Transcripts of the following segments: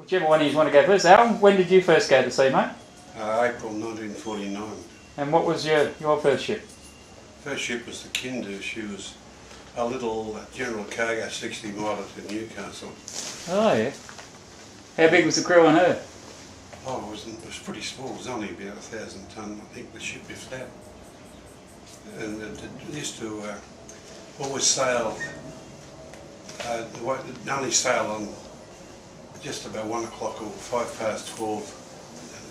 Whichever one of you want to go first. Al, when did you first go to sea, mate? April 1949. And what was your first ship? First ship was the Kindu. She was a little general cargo 60 miler to Newcastle. Oh yeah. How big was the crew on her? Oh, it was pretty small. It was only about 1,000 tonne, I think, the ship if that. And it used to always sail, only sail on just about 1 o'clock or 12:05.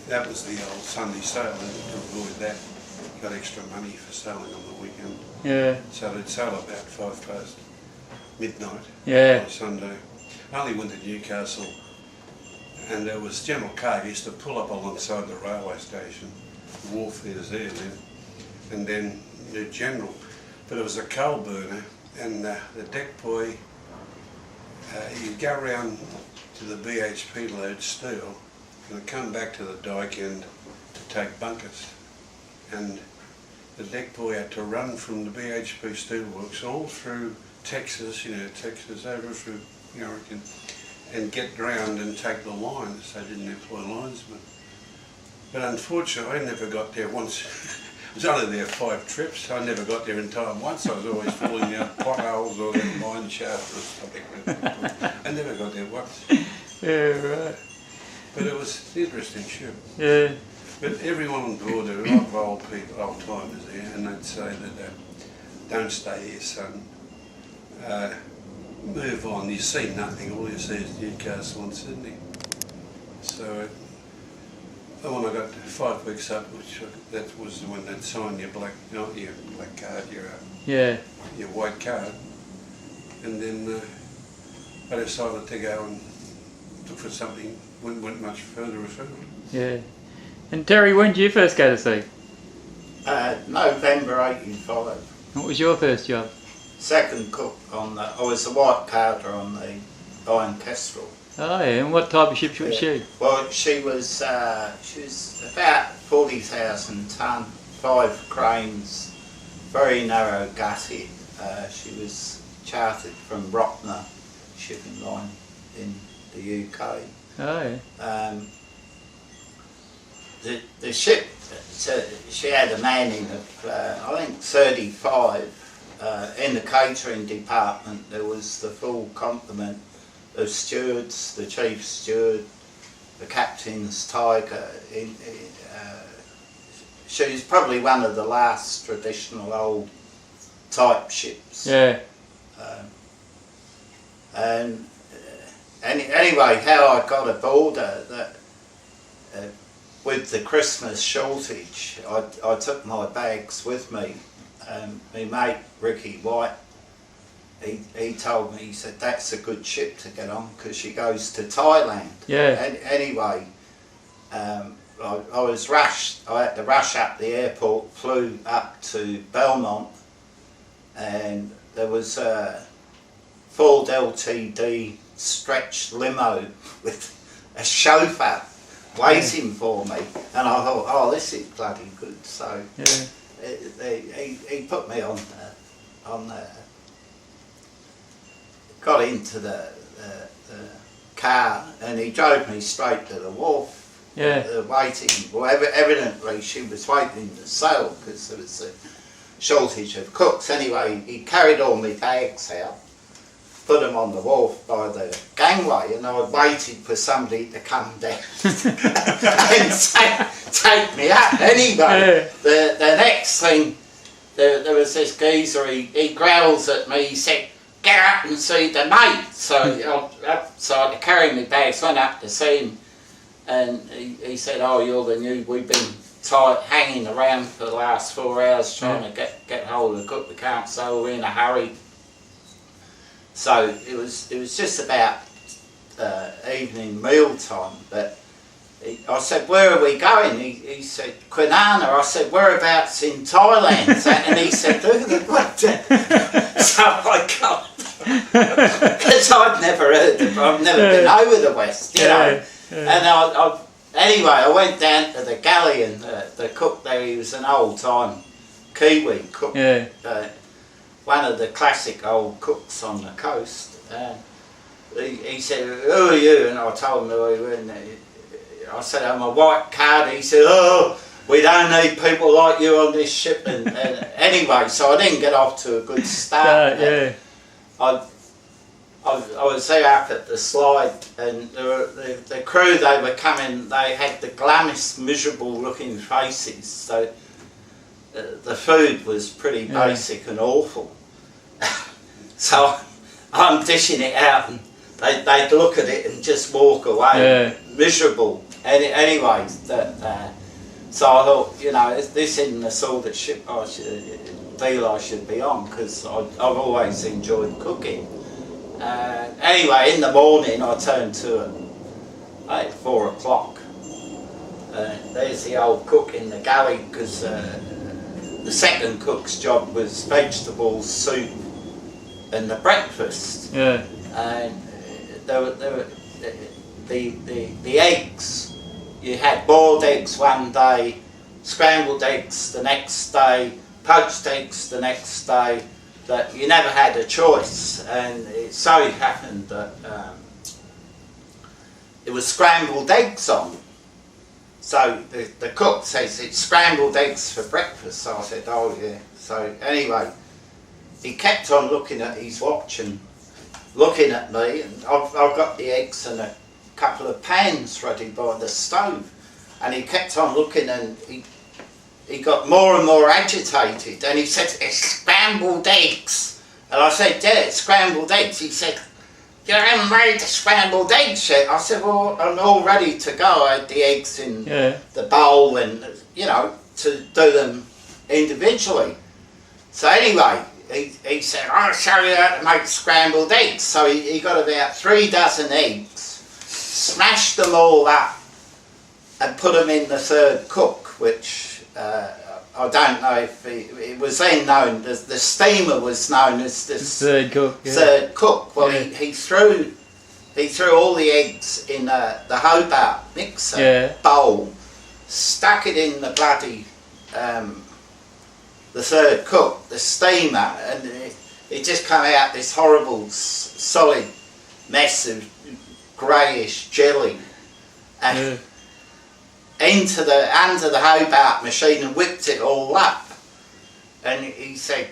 That was the old Sunday sail, and to avoid that, you got extra money for sailing on the weekend. Yeah. So they'd sail about 5 past midnight on Sunday. I only went to Newcastle, and there was general cargo. Used to pull up alongside the railway station. The wharf there's there then, and then the general. But it was a coal burner, and the deck boy, you'd go round to the BHP load steel, and come back to the dyke end to take bunkers. And the deck boy had to run from the BHP steelworks all through Texas, over through Oregon, and get drowned and take the lines. They didn't employ linesmen. But unfortunately, I never got there once. I was only there 5 trips. I never got there in time once. I was always falling out potholes or that mine shaft or something. I never got there once. Yeah, right. But it was an interesting ship. Yeah. But everyone on board, there were a lot of old people, old timers there, and they'd say that don't stay here, son. Move on. You see nothing. All you see is Newcastle and Sydney. So when I got 5 weeks up, that was when they'd sign your black card, your white card, and then I decided to go and look for something. Went much further afield. Yeah. And Terry, when did you first go to sea? November 85. What was your first job? Second cook on I was the white carder on the Iron Kestrel. Oh yeah, and what type of ship was she? Well, she was about 40,000 tonne, 5 cranes, very narrow gutted. She was chartered from Rottner shipping line in the UK. Oh yeah. The ship, she had a manning of I think 35. In the catering department there was the full complement of stewards, the chief steward, the captain's tiger. She was probably one of the last traditional old type ships. Yeah. And anyway, how I got aboard her, that with the Christmas shortage, I took my bags with me. My mate Ricky White, he told me, he said that's a good ship to get on because she goes to Thailand. Yeah. Anyway, I was rushed. I had to rush up the airport, flew up to Belmont, and there was a Ford LTD stretched limo with a chauffeur waiting for me, and I thought, oh, this is bloody good. So he put me on got into the car, and he drove me straight to the wharf. Yeah. Waiting. Well, evidently she was waiting to sail because there was a shortage of cooks. Anyway, he carried all my bags out, put them on the wharf by the gangway, and I waited for somebody to come down and take me up. Anyway, the next thing, there was this geezer, he growls at me, he said, "Get up and see the mate." So I had to carry my bags, went up to see him, and he said, "Oh, you're the new, we've been hanging around for the last 4 hours trying to get hold of the cook. We can't, so we're in a hurry." So it was just about evening meal time, but I said, "Where are we going?" He said, "Kwinana." I said, "Whereabouts in Thailand?" And he said, "What?" So I got, because I've never been over the West, you know. And anyway, I went down to the galley, and the cook there, he was an old time Kiwi cook. One of the classic old cooks on the coast. he said, "Who are you?" And I told him who we were. And I said, "I'm a white card." He said, "Oh, we don't need people like you on this ship." And anyway, so I didn't get off to a good start. Yeah. I was there up at the slide, and the crew, they were coming, they had the glammest, miserable looking faces, so the food was pretty basic and awful. So I'm dishing it out, and they'd look at it and just walk away, miserable. Anyway, so I thought, you know, this isn't the sort of ship deal I should be on, because I've always enjoyed cooking. Anyway, in the morning I turned to at 4 o'clock. There's the old cook in the galley, because the second cook's job was vegetables, soup and the breakfast. Yeah. And the eggs, you had boiled eggs one day, scrambled eggs the next day, poached eggs the next day, that you never had a choice. And it so happened that it was scrambled eggs on. So the cook says, "It's scrambled eggs for breakfast." So I said, "Oh yeah." So anyway, he kept on looking at his watch and looking at me, and I've got the eggs and a couple of pans ready by the stove, and he kept on looking, and he got more and more agitated, and he said, "It's scrambled eggs." And I said, "Yeah, it's scrambled eggs." He said, "You haven't made the scrambled eggs yet." I said, "Well, I'm all ready to go." I had the eggs in the bowl, and, you know, to do them individually. So anyway, he said, "I'll show you how to make scrambled eggs." So he got about 3 dozen eggs, smashed them all up, and put them in the third cook, which I don't know if it was then known, the steamer was known as the third cook. Third cook. Well, he threw all the eggs in the Hobart mixer bowl, stuck it in the bloody the third cook, the steamer, and it just came out this horrible solid mess of greyish jelly. And under the Hobart machine, and whipped it all up. And he said,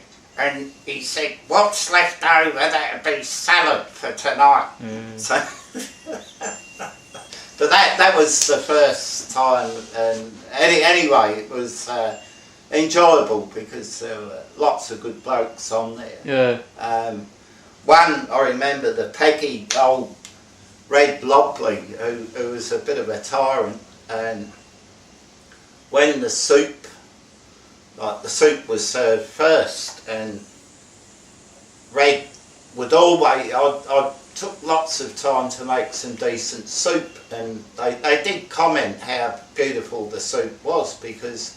"What's left over? That'll be salad for tonight." So, but that was the first time, and anyway, it was enjoyable, because there were lots of good blokes on there. One, I remember, the Peggy, old Red Lobley, who was a bit of a tyrant. And when the soup was served first, and Red would always, I took lots of time to make some decent soup, and they did comment how beautiful the soup was, because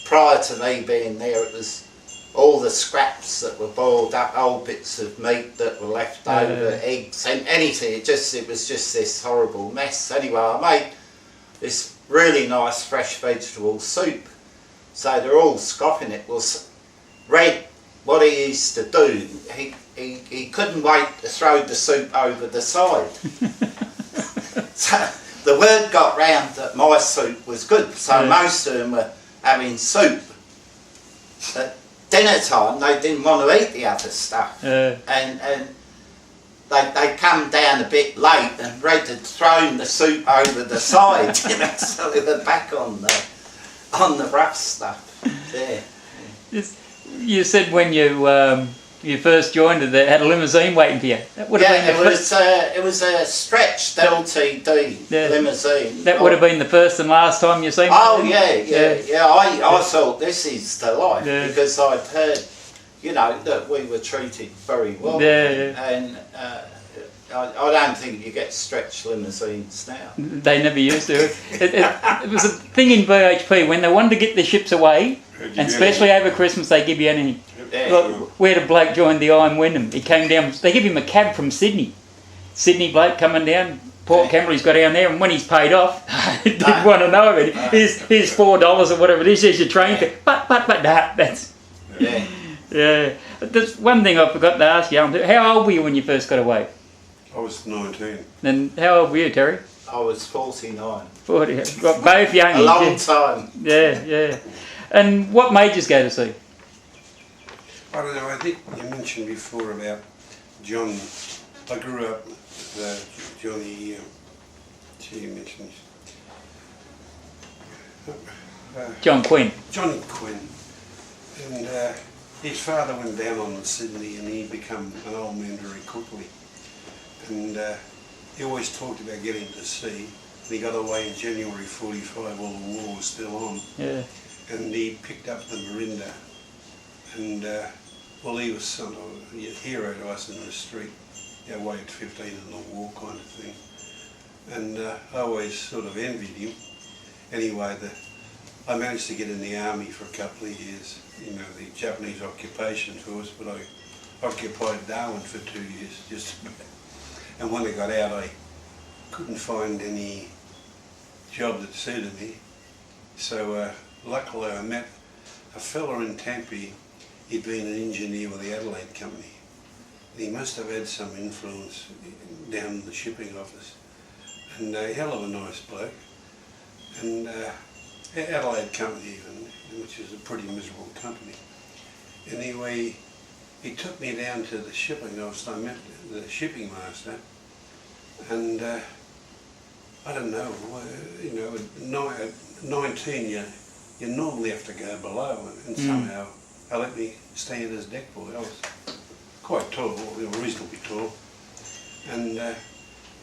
prior to me being there, it was all the scraps that were boiled up, old bits of meat that were left over, eggs, and anything. It was just this horrible mess. Anyway, I made this really nice fresh vegetable soup, so they're all scoffing it. Well, Red, what he used to do, he couldn't wait to throw the soup over the side. So the word got round that my soup was good, so most of them were having soup. At dinner time, they didn't want to eat the other stuff, and they come down a bit late, and Red had thrown the soup over the side, you know, so they were back on the rough stuff. Yeah. You said when you first joined it, they had a limousine waiting for you. That would have been it was a stretched LTD limousine. That would have been the first and last time you seen. Oh yeah. I thought, this is the life, because I'd heard, you know, that we were treated very well. And I don't think you get stretched limousines now. They never used to. It was a thing in BHP, when they wanted to get the ships away, and especially over Christmas, they give you anything. Look, we had a bloke joined the Iron Wyndham. He came down, they give him a cab from Sydney. Sydney bloke coming down, Port Campbell's got down there, and when he's paid off, didn't want to know it. Here's $4 or whatever it is, here's your train fare. But that's... Yeah. There's one thing I forgot to ask you. How old were you when you first got away? I was 19. Then how old were you, Terry? I was 49. 40. Got both young. A long time. Yeah, yeah. And what made you go to sea? I don't know, I think you mentioned before about John. I grew up with Johnny, she mentioned John Quinn. John Quinn. And his father went down on Sydney and he became an old man very quickly. And he always talked about getting to sea. And he got away in January 45 while the war was still on. Yeah. And he picked up the Marinda. And well, he was sort of a hero to us in the street. Away at 15 in the war kind of thing. And I always sort of envied him. Anyway, I managed to get in the army for a couple of years, you know, the Japanese occupation force, but I occupied Darwin for 2 years, just about. And when I got out, I couldn't find any job that suited me. So luckily I met a fella in Tempe. He'd been an engineer with the Adelaide Company. He must have had some influence down in the shipping office. And a hell of a nice bloke. And Adelaide Company even, which is a pretty miserable company. Anyway, he took me down to the shipping office. I met the shipping master. And I don't know, you know, at 19 you normally have to go below, and somehow they let me stay in as deck boy. I was quite tall, reasonably tall, and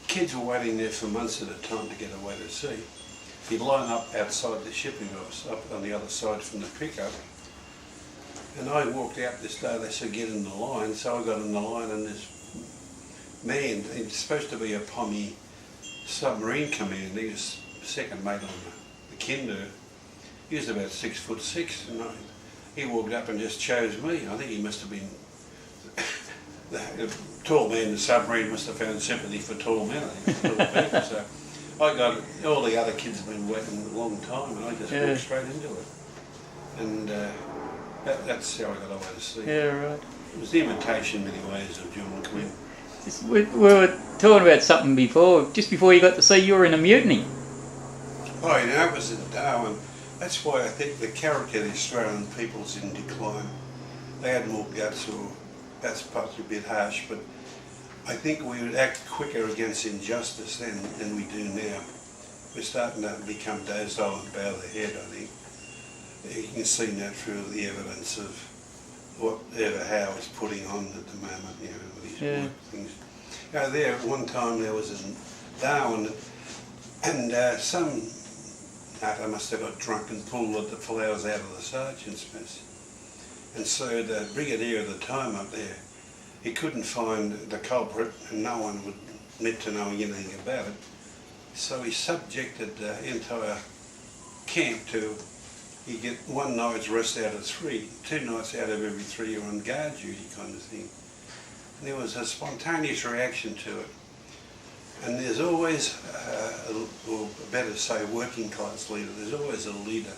kids were waiting there for months at a time to get away to sea. You'd line up outside the shipping office, up on the other side from the pickup, and I walked out this day. They said get in the line, so I got in the line, and this man, he's supposed to be a Pommy submarine commander. He was second mate on the Kinder. He was about 6'6", and he walked up and just chose me. I think he must have been the tall man in the submarine must have found sympathy for tall men. I think, tall people. So I got all the other kids have been waiting a long time, and I just walked straight into it. And that's how I got away to sea. Yeah, right. It was the imitation, in many ways, of John Quinn. We were talking about something before. Just before you got to sea, you were in a mutiny. Oh, you know, it was in Darwin. That's why I think the character of the Australian people's in decline. They had more guts, or that's perhaps a bit harsh, but I think we would act quicker against injustice then than we do now. We're starting to become docile and bow the head, I think. You can see that through the evidence of whatever Howe is putting on at the moment, you know, with these things. You know, there at one time there was in Darwin, and some nutter must have got drunk and pulled the flowers out of the sergeant's mess. And so the brigadier at the time up there, he couldn't find the culprit, and no one would admit to knowing anything about it. So he subjected the entire camp to, you get 1 night's rest out of 3, 2 nights out of every 3 you're on guard duty kind of thing. And there was a spontaneous reaction to it. And there's always, or better say working class leader, there's always a leader.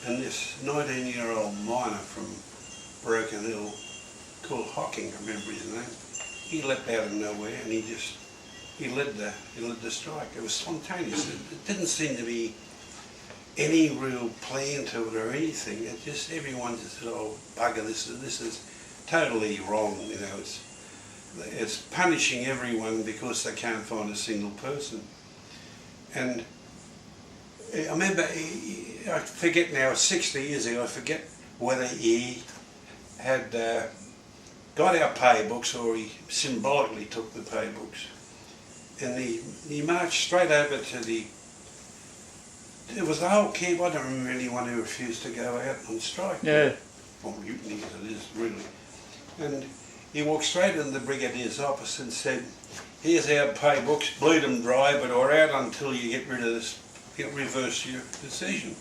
And this 19-year-old miner from Broken Hill, called Hocking, I remember his name, he leapt out of nowhere and he led the strike. It was spontaneous. It didn't seem to be any real plan to it or anything. It just, everyone just said, oh bugger, this is totally wrong, you know. It's punishing everyone because they can't find a single person. And I remember, I forget now, 60 years ago, I forget whether he had got our pay books or he symbolically took the pay books. And he marched straight over to it was the whole camp. I don't remember anyone who refused to go out on strike. Yeah. Or mutiny as it is, really. And he walked straight into the brigadier's office and said, here's our pay books, bleed them dry, but we're out until you get rid of this, reverse your decision.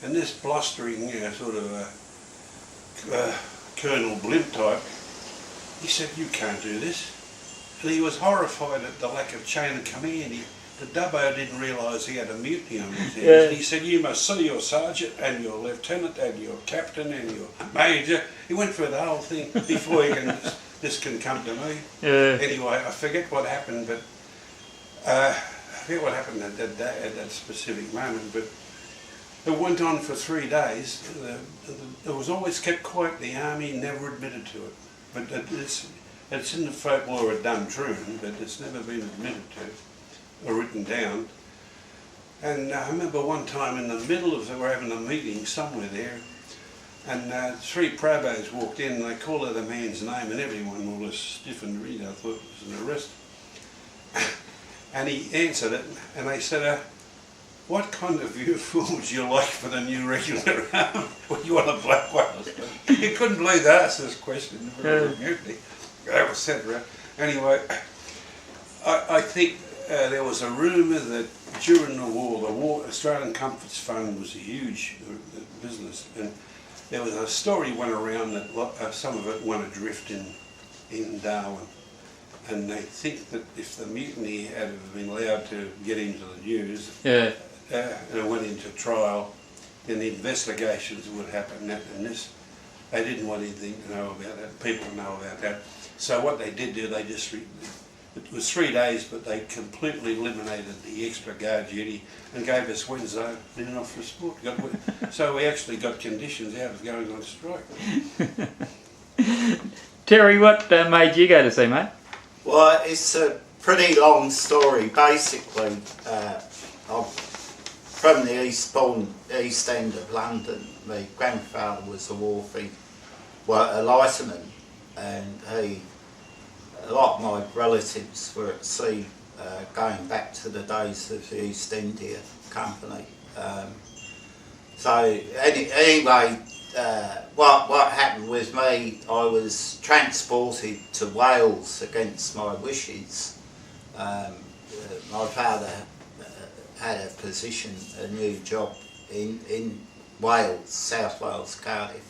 And this blustering, you know, sort of Colonel Blimp type, he said, you can't do this. And he was horrified at the lack of chain of command. The dubbo didn't realise he had a mutiny on his hands. Yeah. He said, you must see your sergeant and your lieutenant and your captain and your major. He went through the whole thing before he can this can come to me. Yeah. Anyway, I forget what happened, but I forget what happened at that specific moment, but it went on for 3 days. It was always kept quiet. The army never admitted to it. But it's in the folklore of Dumtroon, but it's never been admitted to or written down. And I remember one time in the middle of, they were having a meeting somewhere there, and 3 probos walked in, and they called out the man's name, and everyone more or less stiffened really. I thought it was an arrest. And he answered it, and they said, what kind of uniform would you like for the new regular army? Well, you want a black one? You couldn't believe they asked this question. That was said, right? Anyway, I think there was a rumour that during the war, Australian Comforts Fund was a huge business, and there was a story went around that some of it went adrift in Darwin. And they think that if the mutiny had been allowed to get into the news, and it went into trial, then the investigations would happen. And this, they didn't want anything to know about that, people to know about that. So what they did do, they just, it was 3 days, but they completely eliminated the extra guard duty and gave us Wednesday in off for sport. So we actually got conditions out of going on strike. Terry, what made you go to sea, mate? Well, it's a pretty long story. Basically, I'm from the East End of London. My grandfather was a wharfie, a lighterman, and a lot of my relatives were at sea going back to the days of the East India Company. So anyway, what happened with me, I was transported to Wales against my wishes. My father had a position, a new job in Wales, South Wales, Cardiff,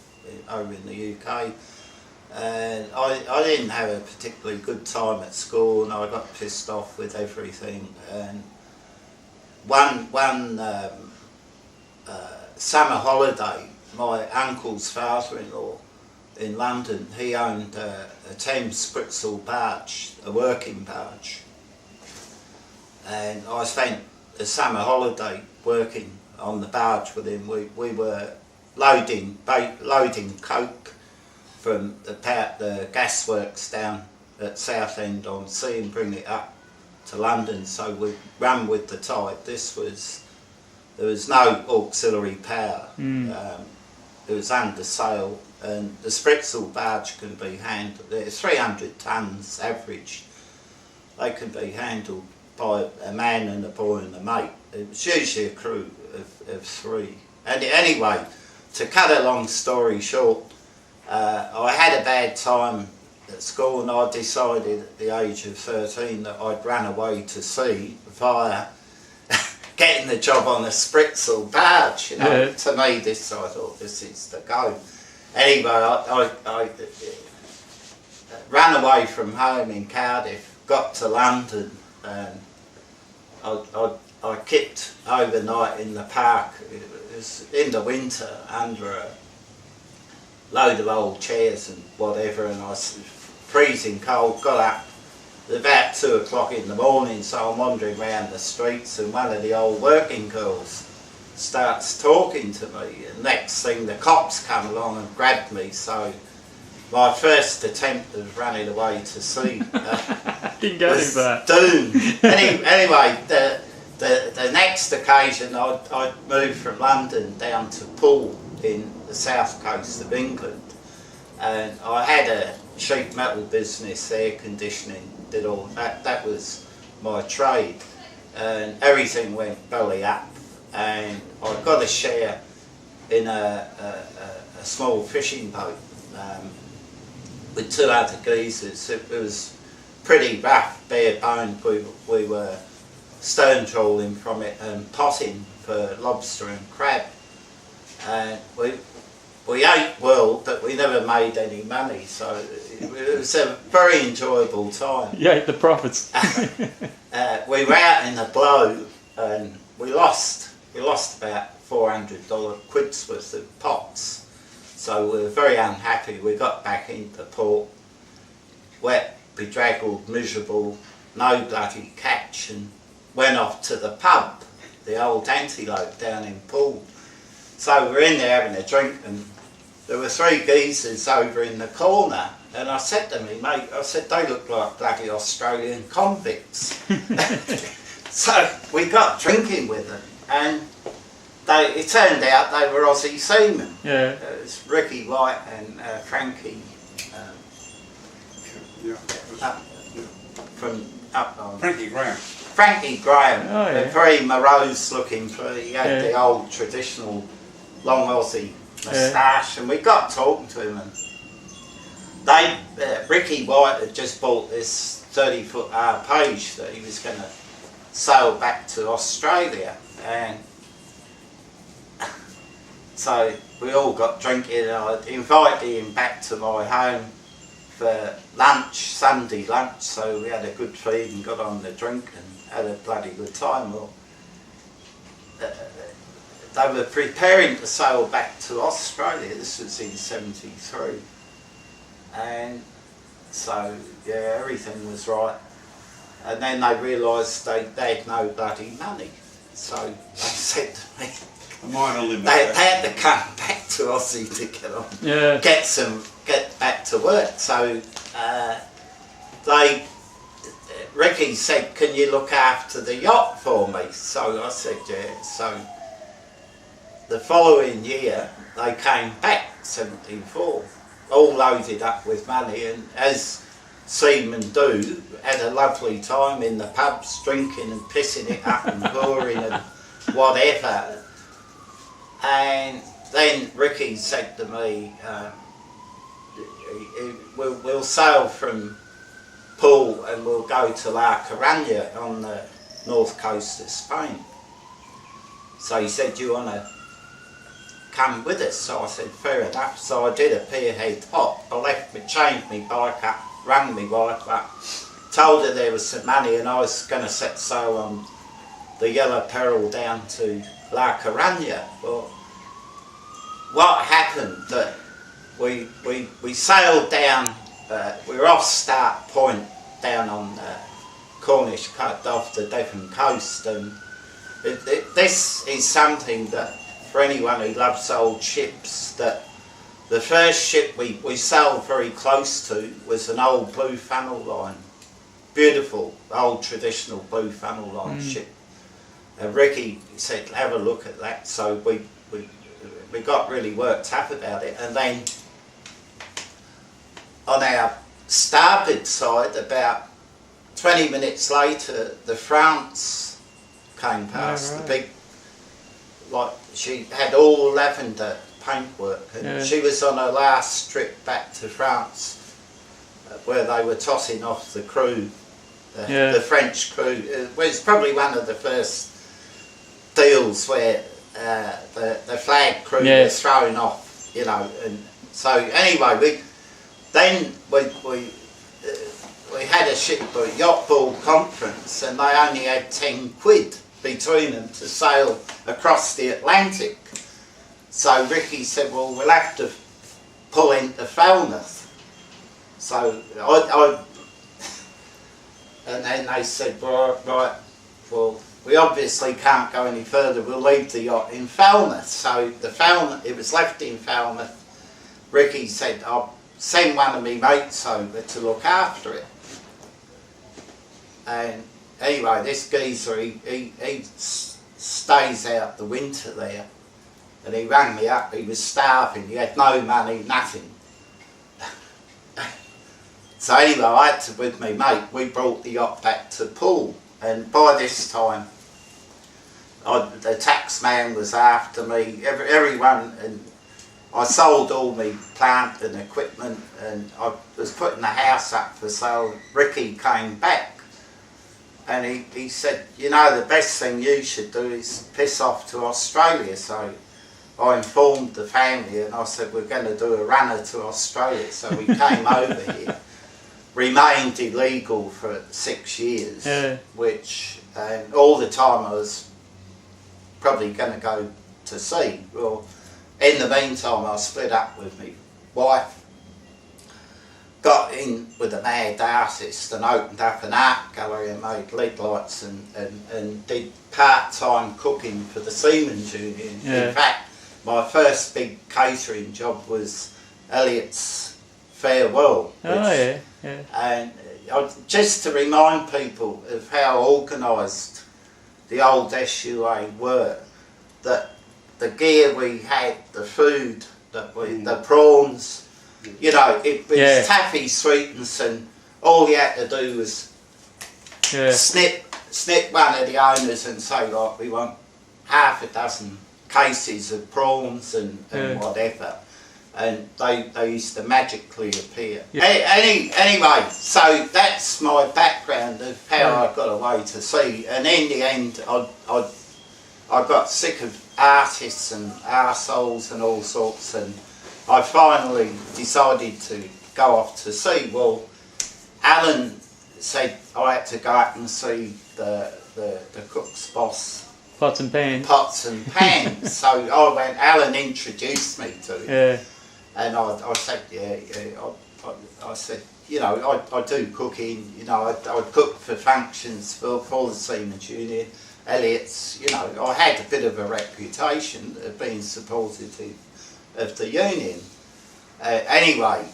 over in the UK. And I didn't have a particularly good time at school, and I got pissed off with everything. And one summer holiday, my uncle's father-in-law in London, he owned a Thames Spritsail barge, a working barge. And I spent a summer holiday working on the barge with him. We were loading coke from the gasworks down at Southend on Sea and bring it up to London, so we run with the tide. There was no auxiliary power. It was under sail, and the Spritsail barge can be handled. They're 300 tonnes average. They can be handled by a man and a boy and a mate. It was usually a crew of 3. And anyway, to cut a long story short, I had a bad time at school, and I decided at the age of 13 that I'd run away to sea via getting the job on a Spritsail barge. You know, yeah. To me, I thought this is the go. Anyway, I ran away from home in Cardiff, got to London, and I kept overnight in the park. It was in the winter under a load of old chairs and whatever, and I was freezing cold. Got up about 2 o'clock in the morning, so I'm wandering around the streets, and one of the old working girls starts talking to me, and next thing the cops come along and grabbed me. So my first attempt of running away to sea was doomed. Anyway, the next occasion I moved from London down to Poole in the south coast of England, and I had a sheet metal business, air conditioning, did all that. That was my trade, and everything went belly up, and I got a share in a small fishing boat with 2 other geezers. It was pretty rough, bare boned. We were stone trawling from it and potting for lobster and crab, and we ate well, but we never made any money, so it was a very enjoyable time. You ate the profits. We were out in the blow, and we lost about $400 worth of pots, so we were very unhappy. We got back into port, wet, bedraggled, miserable, no bloody catch, and went off to the pub, the old Antelope down in Poole. So we're in there having a drink, and there were 3 geezers over in the corner, and I said to me mate, I said, they look like bloody Australian convicts. So we got drinking with them, and it turned out they were Aussie seamen. Yeah. It was Ricky White and Frankie. From up on Frankie Graham. Frankie Graham, oh, yeah. a very morose looking fella. He had the old traditional long Aussie moustache, and we got talking to him, and they, Ricky White had just bought this 30-foot Arpege that he was going to sail back to Australia, and so we all got drinking, and I invited him back to my home for lunch, Sunday lunch, so we had a good feed and got on the drink and had a bloody good time. Well, they were preparing to sail back to Australia. This was in '73, and so yeah, everything was right. And then they realised they had no bloody money, so they said to me, they had to come back to Aussie to get on, get back to work. So Ricky said, "Can you look after the yacht for me?" So I said, "Yeah." So the following year they came back, '74, all loaded up with money, and as seamen do, had a lovely time in the pubs, drinking and pissing it up and pouring and whatever. And then Ricky said to me, we'll sail from Poole and we'll go to La Coruña on the north coast of Spain. So he said, "Do you want to come with us?" So I said, "Fair enough." So I did a pierhead hop. I changed my bike up, rang my wife up, told her there was some money, and I was going to set sail on the Yellow Peril down to La Coruña. Well, what happened that we sailed down, we were off Start Point down on the Cornish coast, off the Devon coast, and this is something that for anyone who loves old ships, that the first ship we sailed very close to was an old blue funnel line, beautiful old traditional blue funnel line ship. Ricky said, "Have a look at that." So we got really worked up about it, and then on our starboard side, about 20 minutes later, the France came past, the big, like, she had all lavender paintwork, and she was on her last trip back to France, where they were tossing off the crew, the French crew. It was probably one of the first deals where the flag crew was thrown off, you know. And so anyway, we had a yacht board conference, and they only had 10 quid between them to sail across the Atlantic. So Ricky said, "Well, we'll have to pull into Falmouth." So and then they said, right, well, we obviously can't go any further, we'll leave the yacht in Falmouth. So it was left in Falmouth. Ricky said, "I'll send one of my mates over to look after it." And anyway, this geezer, he stays out the winter there, and he rang me up. He was starving, he had no money, nothing. So anyway, I had to, with my mate, we brought the yacht back to Poole, and by this time the tax man was after me, everyone, and I sold all my plant and equipment, and I was putting the house up for sale. Ricky came back, and he said, "You know, the best thing you should do is piss off to Australia." So I informed the family, and I said, "We're going to do a runner to Australia." So we came over here, remained illegal for 6 years, which, and all the time I was probably going to go to sea. Well, in the meantime, I split up with my wife, got in with a mad artist and opened up an art gallery and made lead lights and did part-time cooking for the Seaman's Union. Yeah. In fact, my first big catering job was Elliot's farewell. Yeah. And just to remind people of how organised the old SUA were, that the gear we had, the food, the prawns, you know, it was taffy sweetness, and all you had to do was snip one of the owners and say, like, we want half a dozen cases of prawns and whatever, and they used to magically appear. Anyway, so that's my background of how I got away to sea, and in the end I got sick of artists and arseholes and all sorts, and I finally decided to go off to sea. Well, Alan said I had to go out and see the cook's boss. Pots and pans. Pots and pans. So I went, Alan introduced me to him. Yeah. And I said, I said, you know, I do cooking, you know, I cook for functions for the Seaman's Union. Elliot's, you know, I had a bit of a reputation of being supportive of the union. Anyway,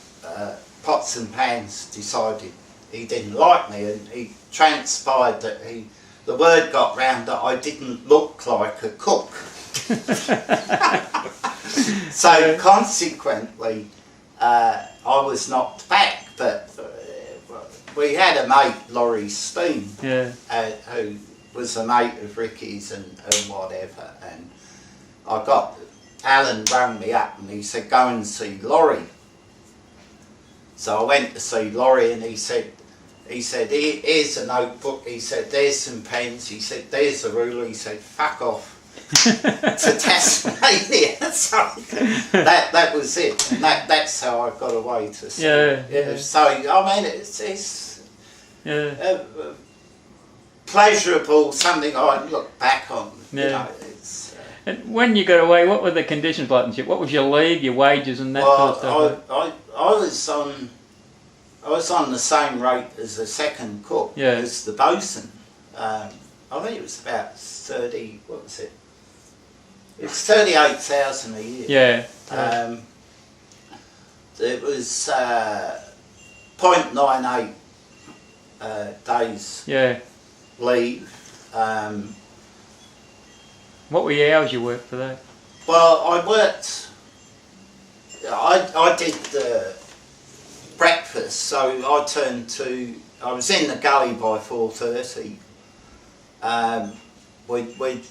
Pots and Pans decided he didn't like me, and he transpired that the word got round that I didn't look like a cook. So consequently, I was knocked back, but we had a mate, Laurie Steen, who was a mate of Ricky's and whatever, and Alan rang me up and he said, go and see Laurie. So I went to see Laurie, and he said, here's a notebook, he said, there's some pens, he said, there's a ruler, he said, fuck off to Tasmania. So that was it, and that's how I got away to sea. So I mean, it's pleasurable, something I look back on. You know, it's, and when you got away, what were the conditions like? What was your leave, your wages, and that sort of stuff? I was on the same rate as the second cook, as the bosun. I think it was about 30. What was it? It was 38,000 a year. It was 0.98 days leave. What were your hours you worked for that? Well, I did the breakfast, so I was in the galley by 4:30. We'd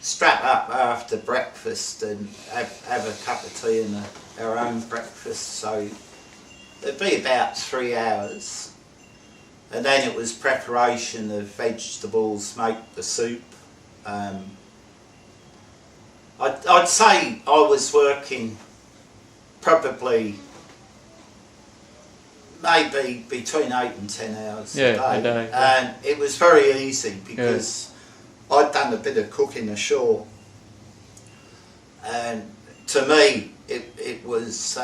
strap up after breakfast and have a cup of tea and our own breakfast, so it'd be about 3 hours, and then it was preparation of vegetables, make the soup. I'd say I was working probably maybe between 8 and 10 hours a day. And it was very easy because I'd done a bit of cooking ashore, and to me it was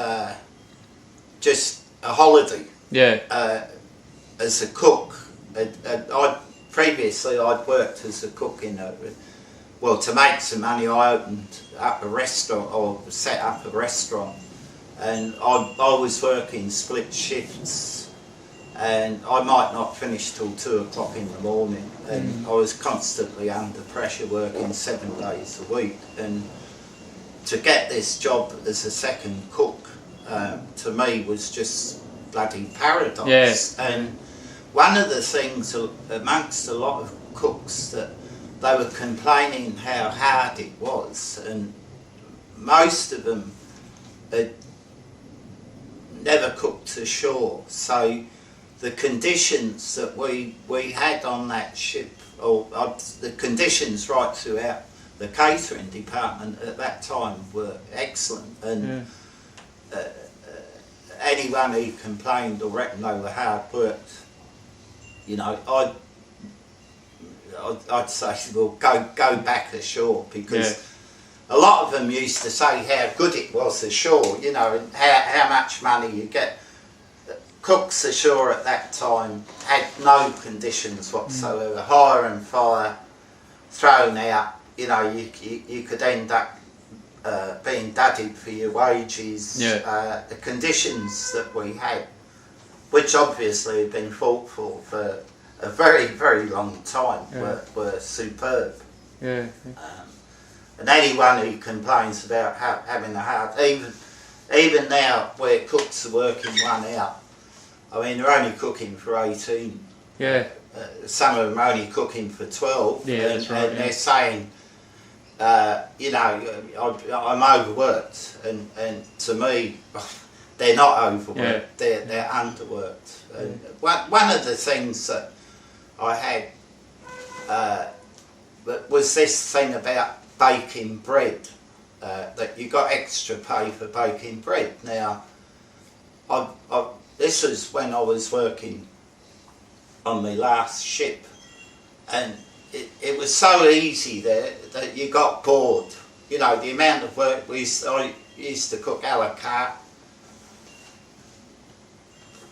just a holiday. As a cook, previously I'd worked as a cook in to make some money I opened up a restaurant, or set up a restaurant, and I was working split shifts, and I might not finish till 2 o'clock in the morning, and I was constantly under pressure, working 7 days a week, and to get this job as a second cook to me was just bloody paradise. And one of the things amongst a lot of cooks, that they were complaining how hard it was, and most of them had never cooked ashore, so the conditions that we had on that ship, or the conditions right throughout the catering department at that time, were excellent, and anyone who complained or reckoned they were hard worked, you know, I'd say, well, go back ashore, because a lot of them used to say how good it was ashore, you know, and how much money you get. cooks ashore at that time had no conditions whatsoever. Hire and fire, thrown out. You know, you could end up being dudded for your wages. Yeah. The conditions that we had, which obviously had been fought for a very, very long time, were superb. Yeah. And anyone who complains about having a hard, even now where cooks are working one out, I mean they're only cooking for 18. Yeah. Some of them are only cooking for 12. Yeah, that's right. And they're saying, you know, I'm overworked, and to me, they're not overworked. Yeah. They're underworked. And one of the things that I had was this thing about baking bread, that you got extra pay for baking bread. Now, this was when I was working on my last ship, and it was so easy there that you got bored. You know, the amount of work I used to cook a la carte.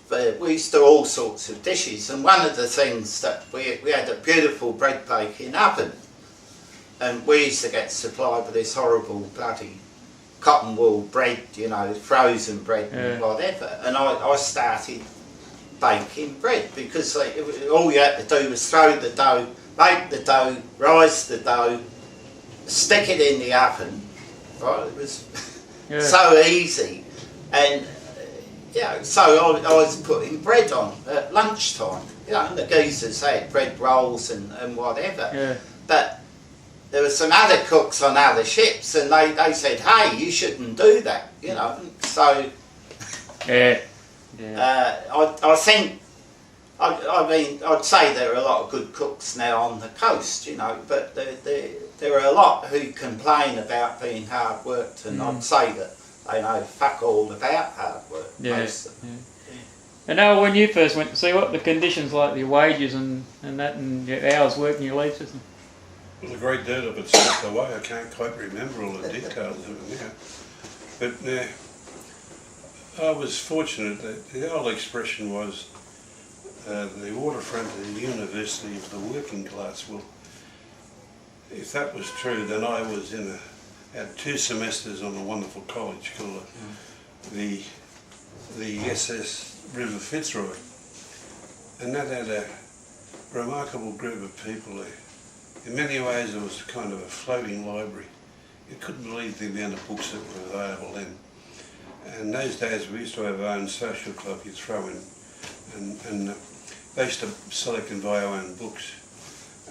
But we used to do all sorts of dishes, and one of the things that we had a beautiful bread baking oven, and we used to get supplied with this horrible bloody cotton wool bread, you know, frozen bread and whatever. And I started baking bread because all you had to do was throw the dough, bake the dough, rise the dough, stick it in the oven. Right, it was so easy, and yeah, so I was putting bread on at lunchtime. You know, and the geezers had bread rolls and whatever. Yeah. But there were some other cooks on other ships, and they said, "Hey, you shouldn't do that." You know, so I think. I mean, I'd say there are a lot of good cooks now on the coast, you know, but there are a lot who complain about being hard worked, and I'd say that they know fuck all about hard work. Most of them. And now, when you first went to sea, what the conditions like, your wages and that, and your hours working, your leave system? Well, a great deal of it slipped away. I can't quite remember all the details of it now. But I was fortunate that the old expression was, the waterfront of the university of the working class. Well, if that was true, then I was had 2 semesters on a wonderful college called the SS River Fitzroy, and that had a remarkable group of people there. In many ways, it was kind of a floating library. You couldn't believe the amount of books that were available then. And in those days, we used to have our own social club. You throw in, and they used to select and buy our own books.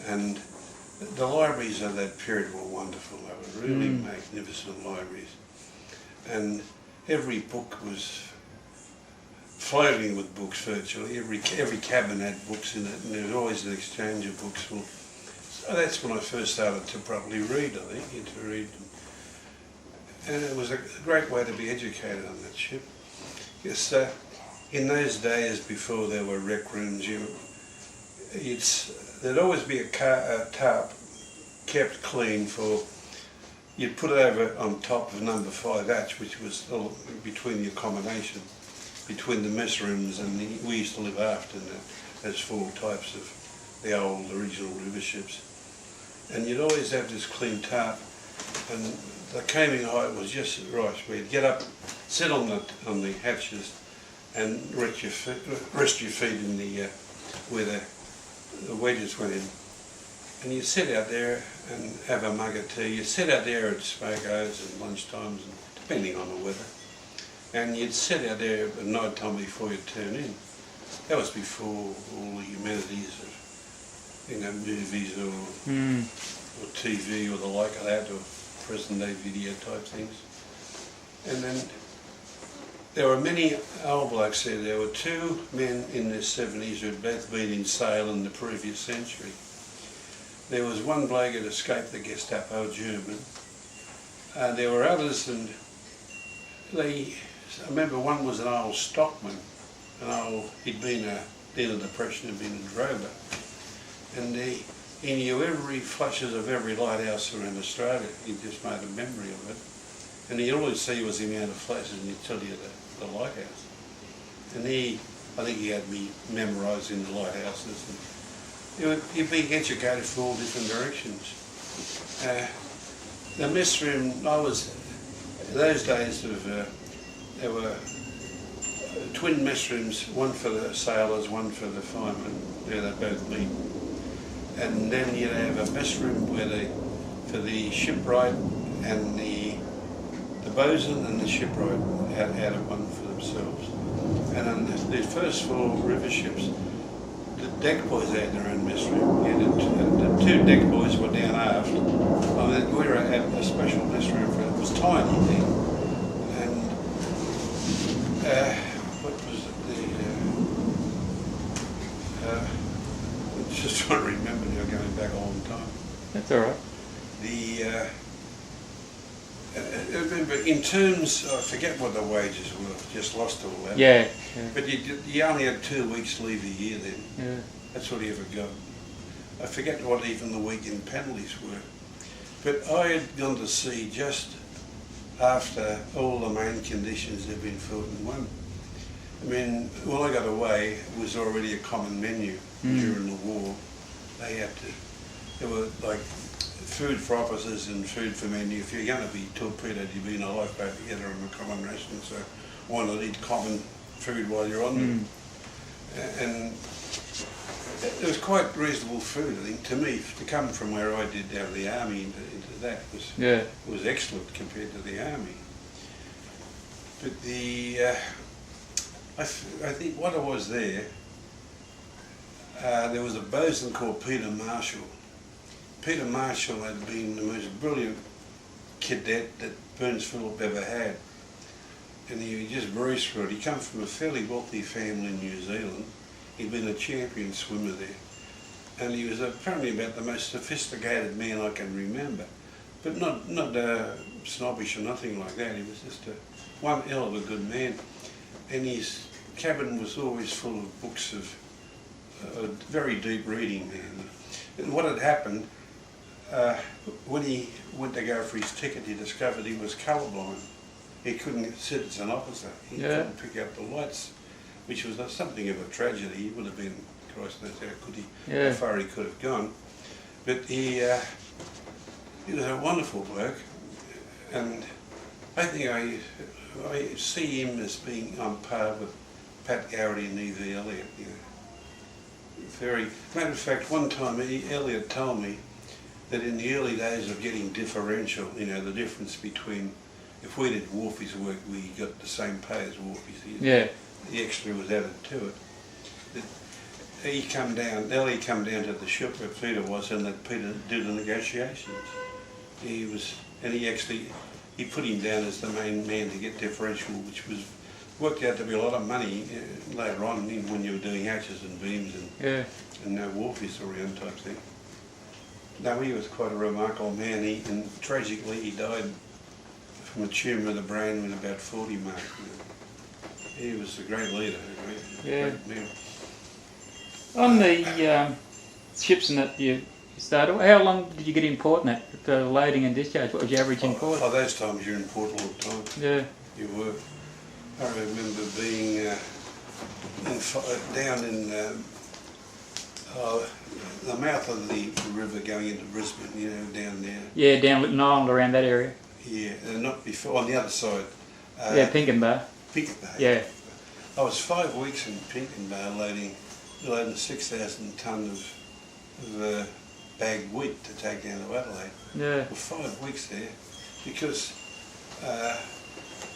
And the libraries of that period were wonderful. They were really magnificent libraries. And every book was floating with books virtually. Every cabin had books in it, and there was always an exchange of books. Well, so that's when I first started to properly read, I think, to read. And it was a great way to be educated on that ship. Yes, in those days before there were rec rooms, there'd always be a tarp kept clean you'd put it over on top of number 5 hatch, which was between the accommodation, between the mess rooms, and we used to live aft in those 4 types of the old original river ships. And you'd always have this clean tarp, and the coaming height was just right. We'd get up, sit on the hatches, and rest your feet in where the wedges went in. And you'd sit out there and have a mug of tea. You'd sit out there at smokos and lunchtimes, depending on the weather. And you'd sit out there at night time before you'd turn in. That was before all the amenities of, movies or TV or the like of that, or present day video type things. And then there were many old blokes there. There were 2 men in their 70s who had both been in sail in the previous century. There was one bloke who had escaped the Gestapo, German. There were others, and I remember one was an old stockman. He'd been in the Depression, had been a drover. And he knew every flashes of every lighthouse around Australia. He just made a memory of it. And he'd always see was the amount of flashes, and he'd tell you the lighthouse. And he I think he had me memorising the lighthouses. And you're being educated from all different directions. The mess room, in those days there were twin mess rooms, one for the sailors, one for the firemen, where they both meet. And then you'd have a mess room for the shipwright and the bosun and the shipwright had one for themselves. And on the first floor river ships, the deck boys had their own mess room. The two deck boys were down aft. I mean, we had a special mess room for it. It was tiny then. And what was it? I'm just trying to remember now, going back a long time. That's all right. I remember in terms, I forget what the wages were, I've just lost all that. Yeah. But you only had 2 weeks leave a year then. Yeah. That's what you ever got. I forget what even the weekend penalties were. But I had gone to sea just after all the main conditions had been filled in one. I mean, when I got away, it was already a common menu during the war. There were like food for officers and food for men. If you're going to be torpedoed, you'd be in a lifeboat together on a common ration, so why not eat common food while you're on them? And it was quite reasonable food, I think, to me, to come from where I did out of the army into that was excellent compared to the army. But I think what I was there was a bosun called Peter Marshall. Peter Marshall had been the most brilliant cadet that Burnsville ever had. And he just rose for it. He come from a fairly wealthy family in New Zealand. He'd been a champion swimmer there. And he was apparently about the most sophisticated man I can remember. But not snobbish or nothing like that. He was just one hell of a good man. And his cabin was always full of books of very deep reading there. And what had happened, when he went to go for his ticket, he discovered he was colourblind. He couldn't sit as an officer. He couldn't pick out the lights, which was something of a tragedy. He would have been, Christ knows how far he could have gone. But he was a wonderful bloke, and I think I see him as being on par with Pat Garrity and E.V. Elliott. You know. Matter of fact, one time Elliott told me that in the early days of getting differential, you know, the difference between, if we did Wharfie's work, we got the same pay as Wharfie's. The extra was added to it. Elliott come down to the ship where Peter was, and that Peter did the negotiations. He put him down as the main man to get differential, which worked out to be a lot of money later on when you were doing hatches and beams and no Wharfies around type thing. No, he was quite a remarkable man. And tragically he died from a tumour of the brain when about 40 mark. He was a great leader, a great man. On the ships and that you started, how long did you get in port and that, for loading and discharge? What was your average in port? Oh, those times you're in port all the time. Yeah. You were. I remember being down in the mouth of the river going into Brisbane, you know, down there. Yeah, down Lytton Island, around that area. Yeah, not before, on the other side. Pinkenbar. Pinkenbar. Yeah. I was 5 weeks in Pinkenbar loading 6,000 tonnes of bagged wheat to take down to Adelaide. Yeah. For 5 weeks there, because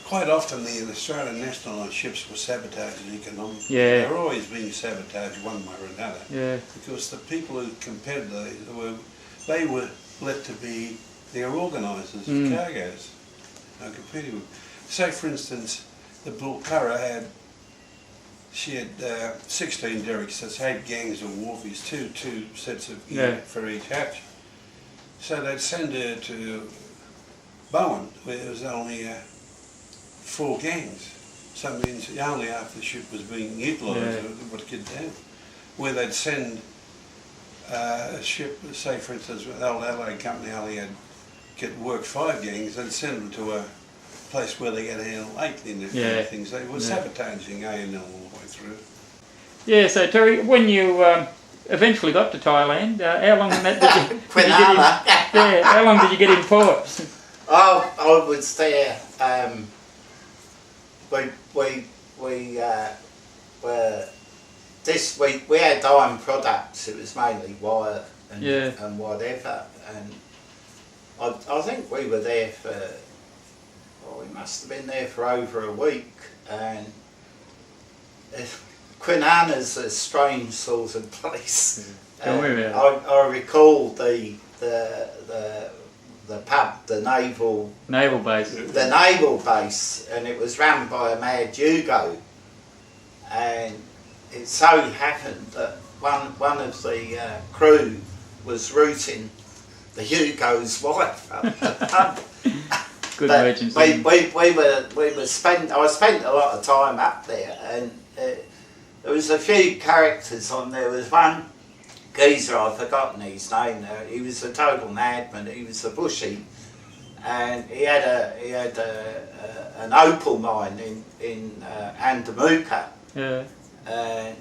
quite often the Australian National Line ships were sabotaged economically. Yeah. They were always being sabotaged one way or another. Yeah. Because the people who compared they were let to be their organisers of cargoes. Competing with. Say for instance, the Bulkara had 16 derricks, that's 8 gangs of wharfies, two sets of for each hatch. So they'd send her to Bowen, where there was only 4 gangs. So it means only after the ship was being utilised what it could do. Where they'd send a ship, say for instance, the old Adelaide Company only could work 5 gangs, they'd send them to a place where they get handle 8 in their things. They were sabotaging A&L all the way through. Yeah, so Terry, when you eventually got to Thailand, how long did you get in? How long did you get in port? Oh, I was there. We had iron products. It was mainly wire and whatever. And I think we were there for. Well, we must have been there for over a week. And Kwinana's a strange sort of place. I recall the pub, the naval base. The naval base, and it was run by a mad Yugo. And it so happened that one of the crew was rooting the Yugo's wife up the pub. Good merchants. I spent a lot of time up there, and there was a few characters on there. There was one geezer, I've forgotten his name now. He was a total madman. He was a bushie, and he had an opal mine in Andamuka. Yeah. And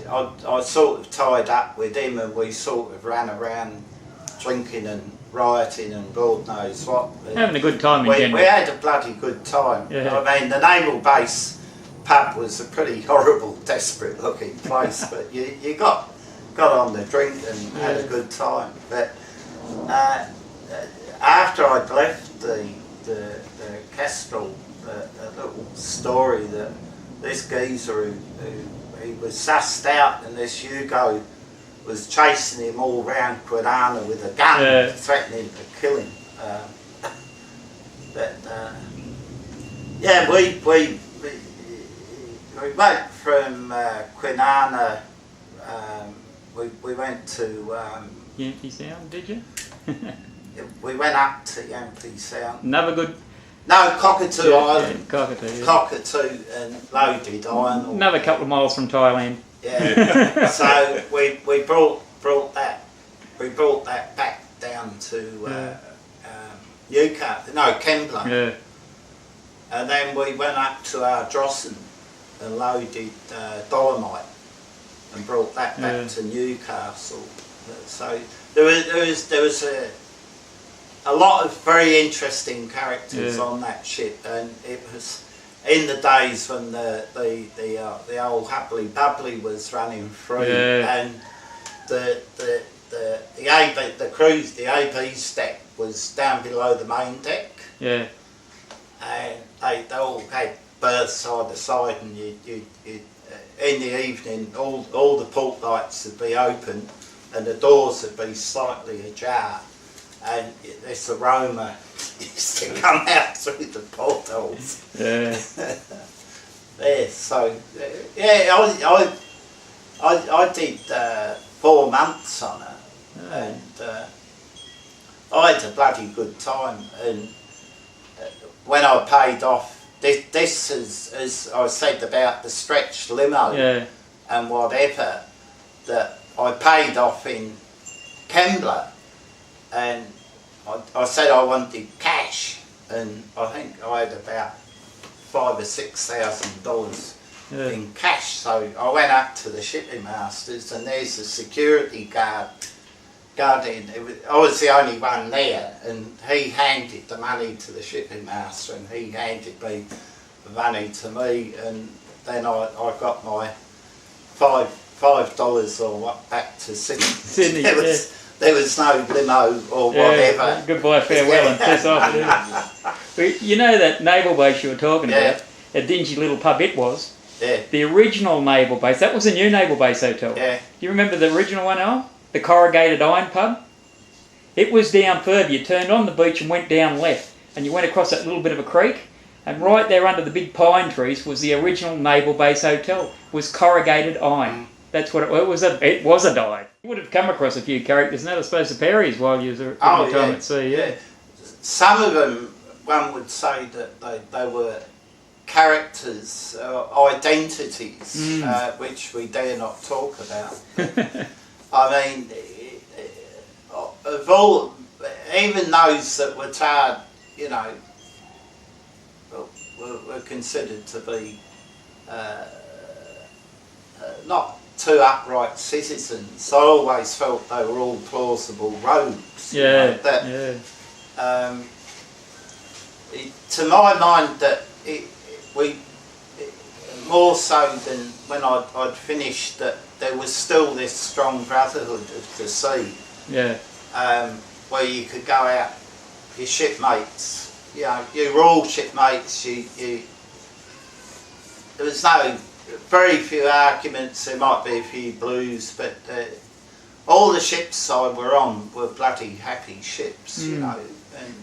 I sort of tied up with him, and we sort of ran around drinking and rioting and God knows what. Having a good time in general. We had a bloody good time. Yeah. I mean, the naval base pub was a pretty horrible, desperate looking place, but you got on the drink and had a good time. But after I'd left the Kestrel, a little story that this geezer who he was sussed out, and this Yugo was chasing him all round Kwinana with a gun, threatening to kill him. We went from Kwinana. We went to Yankee Sound, did you? we went up to Yankee Sound. Another good. No, Cockatoo Island. Cockatoo. Cockatoo and loaded iron. Another couple of miles from Thailand. Yeah. So we brought that back down to Kembla. Yeah. And then we went up to our Drossen and loaded dolomite and brought that back to Newcastle. So there was a lot of very interesting characters on that ship, and it was in the days when the old Happily Bubbly was running free, and the cruise, the AB's deck was down below the main deck. Yeah. And they all had berths side to side, and you in the evening all the port lights would be open and the doors would be slightly ajar, and this aroma used to come out through the portholes. Yeah. There, so I did 4 months on it, and I had a bloody good time. And when I paid off, this is, as I said about the stretched limo and whatever, that I paid off in Kembla, and I said I wanted cash, and I think I had about $5,000 or $6,000 in cash. So I went up to the shipping masters, and there's a security guardian. I was the only one there, and he handed the money to the shipping master, and he handed me the money to me, and then I got my $5 or what back to Sydney. There was no limo or whatever. Goodbye, farewell, and piss off. You know that naval base you were talking about, a dingy little pub it was? Yeah. The original naval base, that was a new naval base hotel. Yeah. Do you remember the original one, Al? The corrugated iron pub? It was down further. You turned on the beach and went down left, and you went across that little bit of a creek, and right there under the big pine trees was the original naval base hotel. It was corrugated iron. That's what it was. It was a dive. You would have come across a few characters, and I suppose the Perrys while you were at the time at sea. Yeah. Some of them, one would say that they were characters, identities, which we dare not talk about. I mean, of all, even those that were tarred, you know, were considered to be not two upright citizens. I always felt they were all plausible rogues. Yeah, you know, that, yeah. To my mind, that more so than when I'd finished, that there was still this strong brotherhood of the sea. Yeah. Where you could go out, your shipmates, you know, you were all shipmates. There was very few arguments. There might be a few blues, but all the ships I were on were bloody happy ships, you know, and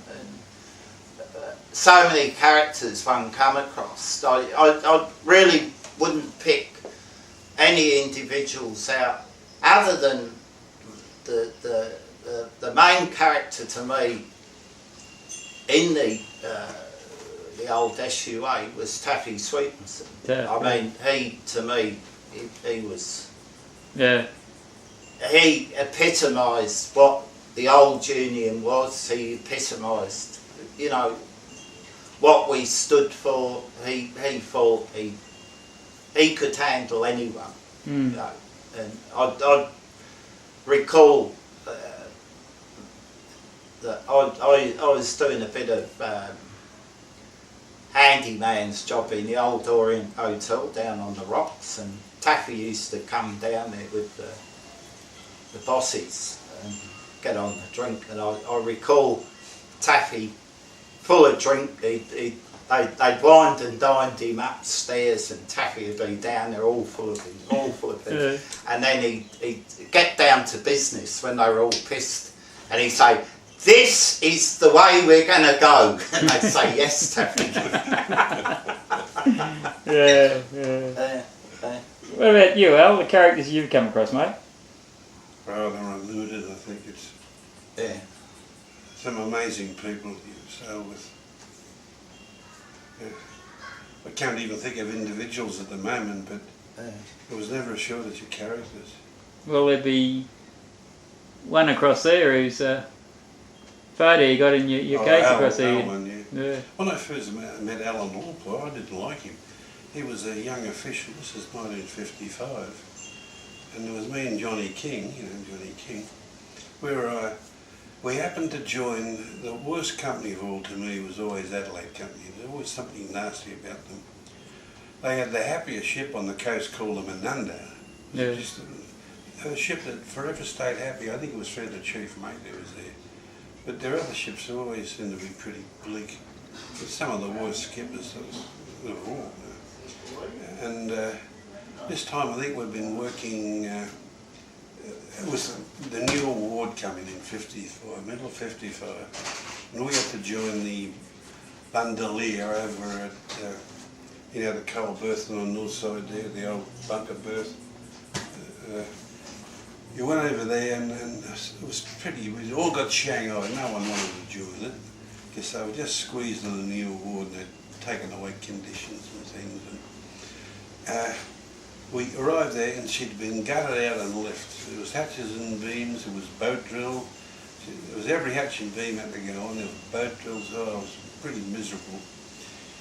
so many characters one come across. I really wouldn't pick any individuals out other than the main character to me in the old SUA was Taffy Sweetenson. Yeah. I mean, to me, he was... Yeah. He epitomised what the old union was. He epitomised, you know, what we stood for. He thought he could handle anyone. You know, and I'd recall that I was doing a bit of handyman's job in the old Orient Hotel down on the rocks, and Taffy used to come down there with the bosses and get on the drink, and I recall Taffy full of drink. They'd wined and dined him upstairs, and Taffy would be down there all full of him. Yeah. And then he'd get down to business when they were all pissed, and he'd say, "This is the way we're going to go." And they'd say, "Yes, Taffy." Yeah. What about you, Al? The characters you've come across, mate? Oh, they're unlimited. I think it's some amazing people you sail with. I can't even think of individuals at the moment, but there was never a shortage of characters. Well, there'd be one across there who's Father you got in your case across there. Alan, yeah. When I first met Alan Allploy, I didn't like him. He was a young official. This is 1955. And there was me and Johnny King, you know, Johnny King, where we happened to join, the worst company of all to me was always Adelaide Company. There was always something nasty about them. They had the happiest ship on the coast called the Menunda. Yeah. Just a ship that forever stayed happy. I think it was through the chief mate that was there. But their other ships always seemed to be pretty bleak. But some of the worst skippers of all. And this time I think we've been working, it was the new award coming in 55, middle of 55, and we had to join the Bandolier over at, you know, the coal berth on the north side there, the old bunker berth. You went over there and it was pretty, we all got Shanghai, no one wanted to join it, because they were just squeezed on the new award and they'd taken away conditions and things. And, we arrived there and she'd been gutted out and left. There was hatches and beams, there was boat drill, there was every hatch and beam had to go on, there was boat drills. Oh, it was pretty miserable.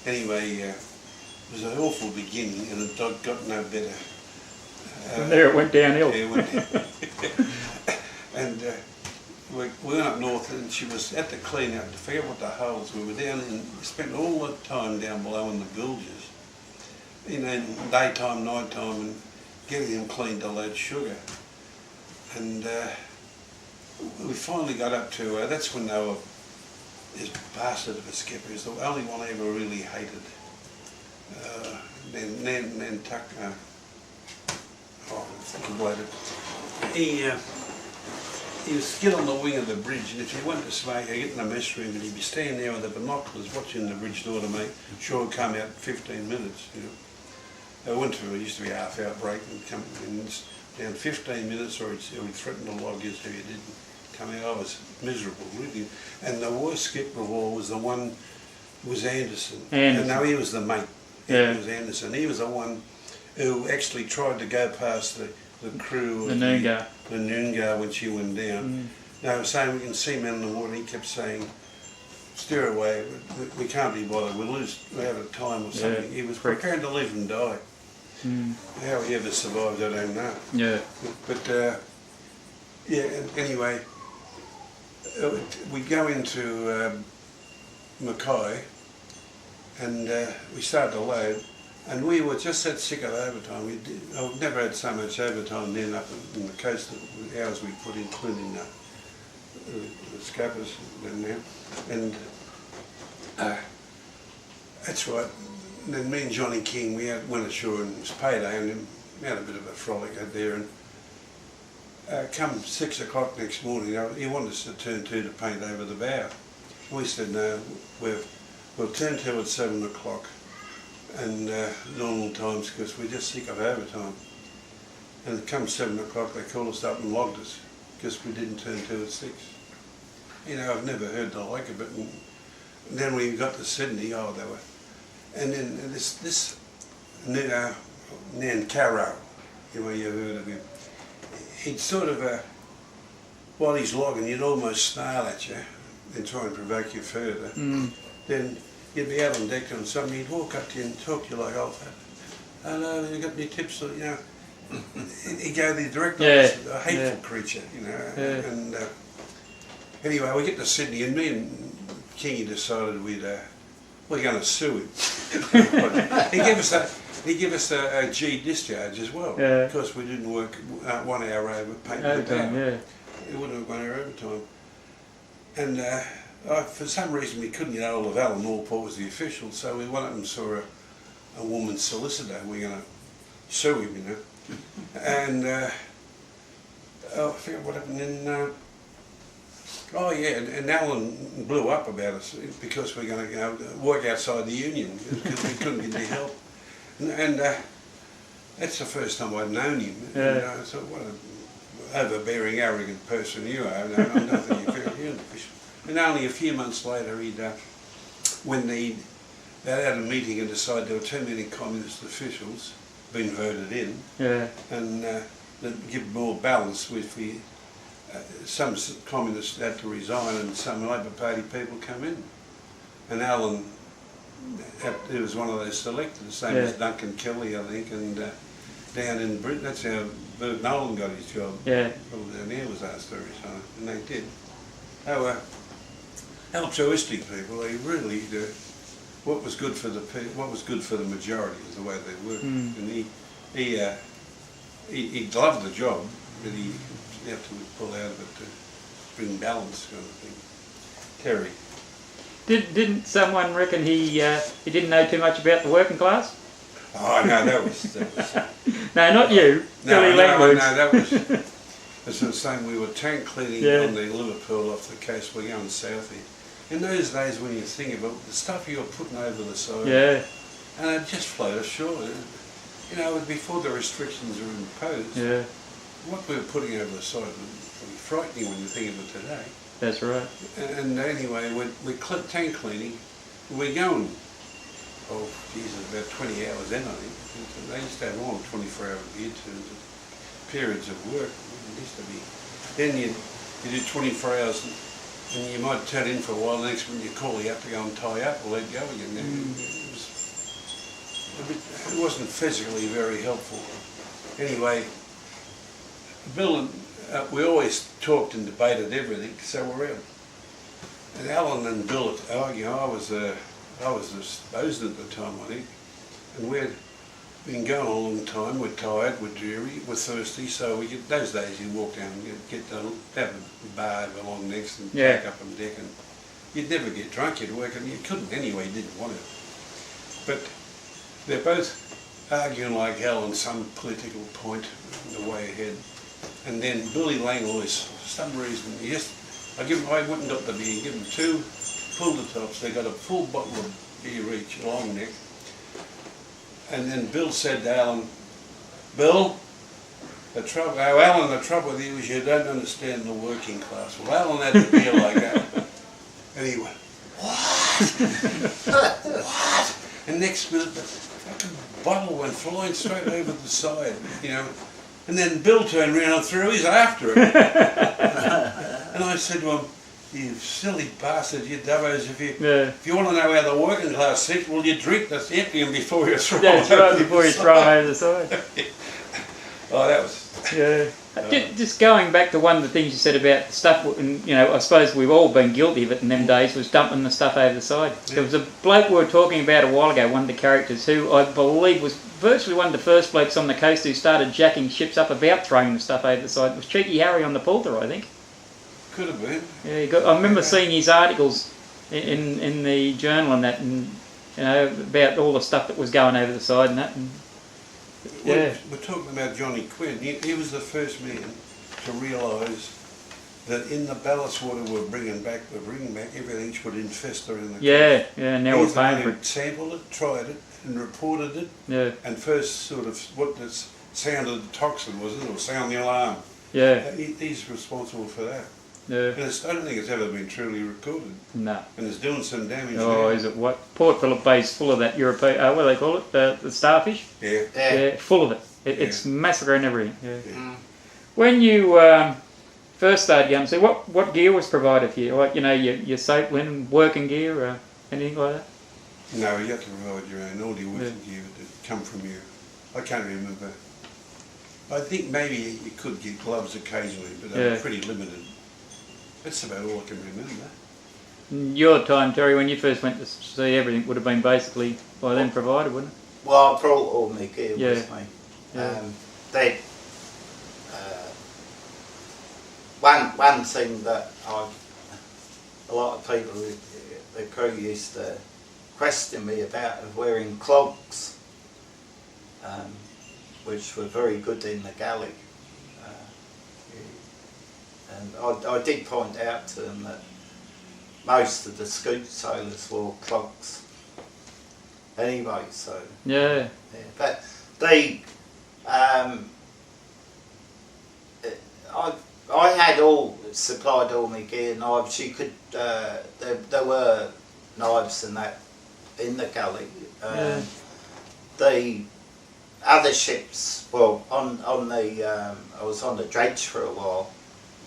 Anyway, it was an awful beginning and it got no better. From there it went downhill. Yeah, it went down. And we went up north and she was at the clean out, to forget what the holes, we were down and spent all the time down below in the bilges. You know, daytime, nighttime, and getting them cleaned to load sugar. And we finally got up to, that's when they were, this bastard of a skipper, is the only one I ever really hated. Then Tuck, he was still on the wing of the bridge, and if you went to smoke, you get in the mess room and he'd be standing there with the binoculars watching the bridge door to make sure it'd come out 15 minutes, you know. Winter, it used to be a half-hour break and come in down 15 minutes, or he'd threaten to log you so you didn't come out. I was miserable, really. And the worst skipper of all was the one, was Anderson. No, he was the mate. Yeah. It was Anderson. He was the one who actually tried to go past the crew of the Noongar when she went down. They were saying we can see men in the water. He kept saying, steer away, we can't be bothered, we're out of time or something. Yeah. He was prepared to live and die. How he ever survived, I don't know. Yeah. But yeah. Anyway, we go into Mackay, and we started to load, and we were just that sick of overtime. I've never had so much overtime then up in the coast, the hours we put in, including the scappers and now. And that's right. And then me and Johnny King, we went ashore, and it was payday, and we had a bit of a frolic out there. And come 6 o'clock next morning, he wanted us to turn to paint over the bow. We said no, we'll turn to at 7 o'clock, and normal times, because we're just sick of overtime. And come 7 o'clock, they called us up and logged us because we didn't turn to at 6. You know, I've never heard the like of it. And then when we got to Sydney, oh, they were. And then this Nan Caro, you know, you've heard of him. He'd sort of, while he's logging, he'd almost snarl at you and try and provoke you further. Then you'd be out on deck and something, he'd walk up to you and talk to you like, oh, hello, you got any tips? You know, he'd go the direct opposite, a hateful creature, you know. And anyway, we get to Sydney, and me and Kingy decided we're going to sue him. He gave us a G discharge as well, because we didn't work 1 hour over painting the bow. It wouldn't have gone our overtime. And for some reason we couldn't get hold of Alan Allport was the official, so we went up and saw a woman's solicitor. We're going to sue him, you know. And I forget what happened then. Oh yeah, and Alan blew up about us because we're going to work outside the union because we couldn't get any help. And that's the first time I'd known him. And I thought, what an overbearing, arrogant person you are. I'm nothing you're an official. And only a few months later, when they had a meeting and decided there were too many communist officials being voted in, and to give more balance with some communists had to resign and some Labor Party people come in. And Alan, he was one of those selected, the same as Duncan Kelly, I think, and down in Briton, that's how Bert Nolan got his job. People down there was asked to resign, and they did. They were altruistic people. They really what was good for the majority was the way they worked. And he loved the job, but he had to pull out of it to bring balance, kind of thing. Terry. Didn't someone reckon he didn't know too much about the working class? Oh no, that was no, not you. No, that was. As I was saying, we were tank cleaning on the Liverpool off the coast. We're going south here. In those days, when you think about the stuff you were putting over the side, and it just float ashore. You know, before the restrictions were imposed, what we were putting over the side would be frightening when you think of it today. That's right. And anyway, we're tank cleaning. We're going, oh Jesus, about 20 hours in, I think. They used to have long 24-hour gear turns, periods of work. It used to be. Then you do 24 hours, and you might turn in for a while. The next minute you call, you have to go and tie up or let go again. It wasn't physically very helpful. Anyway, Bill and we always talked and debated everything, so we're out. And Alan and Bill arguing. I was the bosun at the time, I think, and we'd been going a long time. We're tired, we're dreary, we're thirsty. So those days you walk down and have a bar over long necks and pack up on deck, and you'd never get drunk. You'd work, and you couldn't anyway. You didn't want to. But they're both arguing like hell on some political point on the way ahead. And then Billy Lang always, for some reason, I went and got the beer, give them 2 pulled the tops, they got a full bottle of beer each, a long neck. And then Bill said to Alan, Bill, the trouble with you is you don't understand the working class. Well, Alan had the beer like that. And he went, what? What? And next minute, the fucking bottle went flying straight over the side, you know. And then Bill turned around and threw his after it. And I said to him, You silly bastard, you dubbos, if you want to know how the working class sit, well, you drink this, empty them before you throw them. That's right, before you throw them over the side. Oh, that was... Yeah. Just going back to one of the things you said about stuff, and you know, I suppose we've all been guilty of it in them days, was dumping the stuff over the side. Yeah. There was a bloke we were talking about a while ago, one of the characters, who I believe was virtually one of the first blokes on the coast who started jacking ships up about throwing the stuff over the side. It was Cheeky Harry on the Poulter, I think. Could have been. Yeah, I remember seeing his articles in the journal and that, and you know, about all the stuff that was going over the side and that. And, yeah. We're talking about Johnny Quinn. He was the first man to realise that in the ballast water we're bringing back everything which would infest her in the coast. Yeah, now we're paying for it. Sampled it, tried it, and reported it. And first sort of what this sounded toxin was it, or sound the alarm. He's responsible for that. And I don't think it's ever been truly recorded. No. And it's doing some damage now. Is it what? Port Phillip Bay's full of that European, what do they call it? The starfish? Yeah, full of it. It's massacring everything. When you first started going, so what gear was provided for you? Like, you know, your soap, linen, working gear, or anything like that? No, you have to provide your own, all your working gear that come from you. I can't remember. I think maybe you could get gloves occasionally, but they were pretty limited. That's about all I can remember. In your time, Terry, when you first went to sea, everything would have been basically by then provided, wouldn't it? Well, I brought all my gear with me. One thing that a lot of people, the crew used to question me about of wearing clogs, which were very good in the galley. And I did point out to them that most of the scoop sailors wore clogs anyway, so... But they... I had supplied all my gear, knives. You could... there were knives and that in the galley. The other ships, well, on the... I was on the dredge for a while,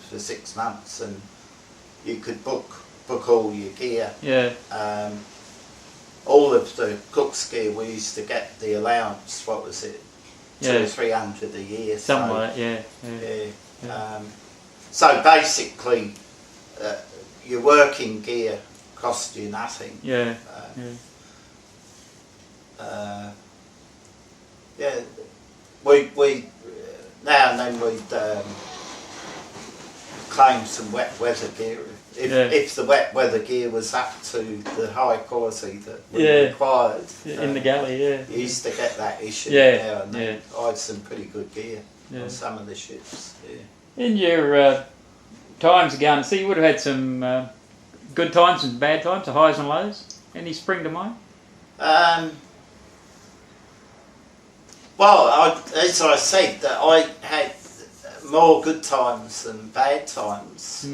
for 6 months, and you could book all your gear. All of the cook's gear, we used to get the allowance, what was it, 200 or 300 a year. Something like that, so basically, your working gear cost you nothing. We now and then we'd claim some wet weather gear if the wet weather gear was up to the high quality that we required. In the galley, you used to get that issue now and then. I had some pretty good gear on some of the ships. In your times again, to sea, you would have had some good times and bad times, the highs and lows. Any spring to mind? Well, as I said, that I had more good times than bad times.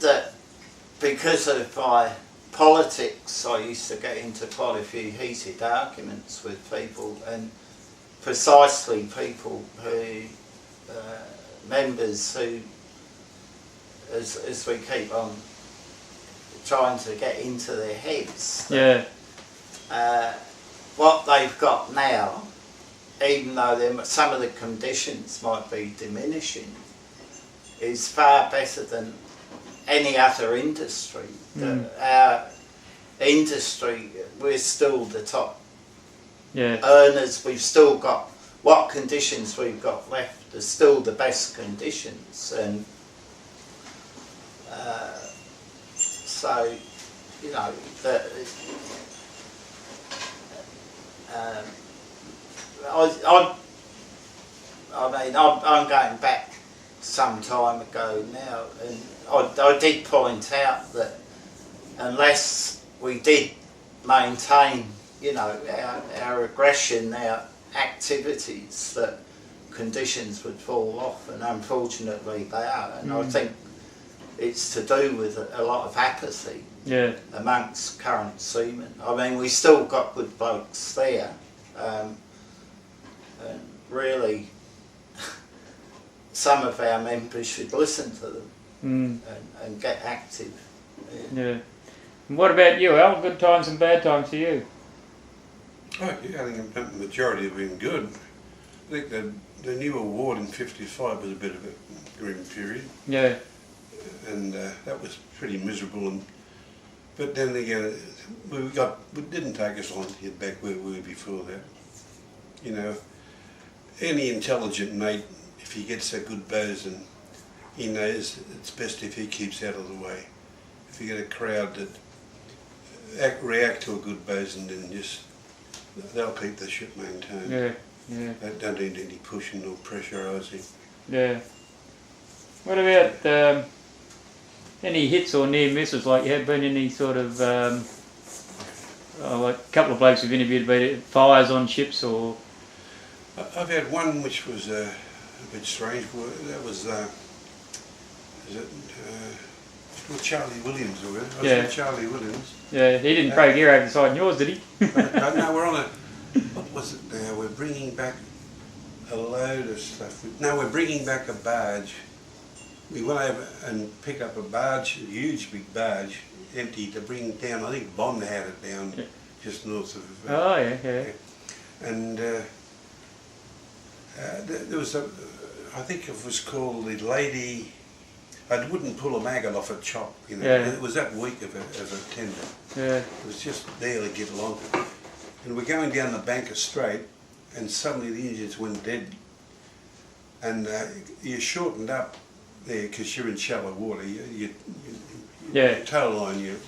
That because of my politics, I used to get into quite a few heated arguments with people, and precisely people who, members who, as we keep on trying to get into their heads, what they've got now, even though some of the conditions might be diminishing, is far better than any other industry. Our industry, we're still the top earners. We've still got, what conditions we've got left are still the best conditions, and so, you know, I mean, I'm going back some time ago now, and I did point out that unless we did maintain, you know, our aggression, our activities, that conditions would fall off, and unfortunately they are. And I think it's to do with a lot of apathy amongst current seamen. I mean, we still got good blokes there, and really some of our members should listen to them. and get active. Yeah. And what about you, Al? Good times and bad times for you? Oh yeah, I think the majority have been good. I think the new award in '55 was a bit of a grim period. Yeah. And that was pretty miserable. But then again, it didn't take us long to get back where we were before that. You know, any intelligent mate, if he gets a good bosun, he knows it's best if he keeps out of the way. If you get a crowd that react to a good bosun, then they'll keep the ship maintained. Yeah, yeah. They don't need any pushing or pressurising. Yeah. What about any hits or near misses? Like, you have been any sort of, like a couple of blokes we've interviewed about it, fires on ships or? I've had one which was a bit strange. That was, well, Charlie Williams, or was it Charlie Williams? Yeah, he didn't break gear over the side in yours, did he? No, we're on a, what was it now? We're bringing back a load of stuff. No, we're bringing back a barge. We went over and picked up a barge, a huge big barge, empty, to bring down, I think Bond had it down just north of... oh, yeah. And there was I think it was called the Lady... I wouldn't pull a maggot off a chop, you know. Yeah. It was that weak of a tender. Yeah. It was just barely get along. And we're going down the bank of Strait, and suddenly the engines went dead. And you shortened up there because you're in shallow water. Your tow line, you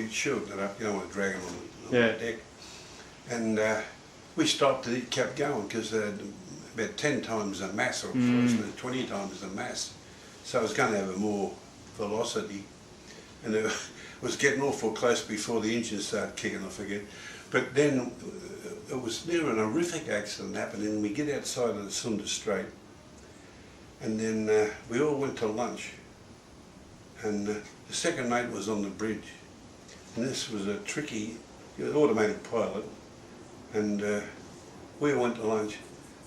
shorten it up. You don't want to drag it on the deck. And we stopped and it kept going because about 10 times the mass, or 20 times the mass. So I was going to have a more velocity, and it was getting awful close before the engine started kicking off again. But then it was near an horrific accident happened, and we get outside of the Sunda Strait, and then we all went to lunch, and the second mate was on the bridge, and this was a tricky automatic pilot, and we all went to lunch,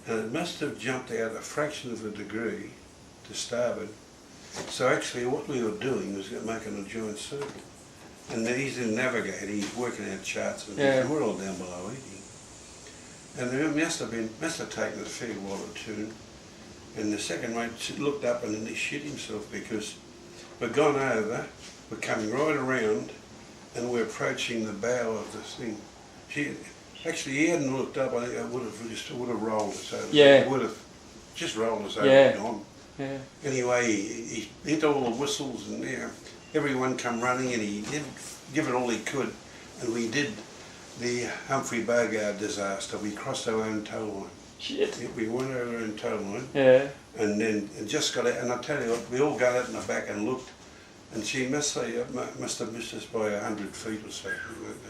and it must have jumped out a fraction of a degree to starboard. So actually what we were doing was making a joint circle. And then he's in navigator, he's working out charts, and we're all down below 80. And it must have taken a fair while to tune. And the second mate looked up and then he shit himself because we'd gone over, we're coming right around, and we're approaching the bow of this thing. Actually, he hadn't looked up, I think it would have rolled us over. Yeah. It would have just rolled us over and gone. Yeah. Anyway, he hit all the whistles, and everyone come running, and he did give it all he could. And we did the Humphrey Bogart disaster. We crossed our own tow line. Shit. We went over our own tow line. Yeah. And then it just got out. And I tell you what, we all got out in the back and looked, and she must have missed us by 100 feet or something like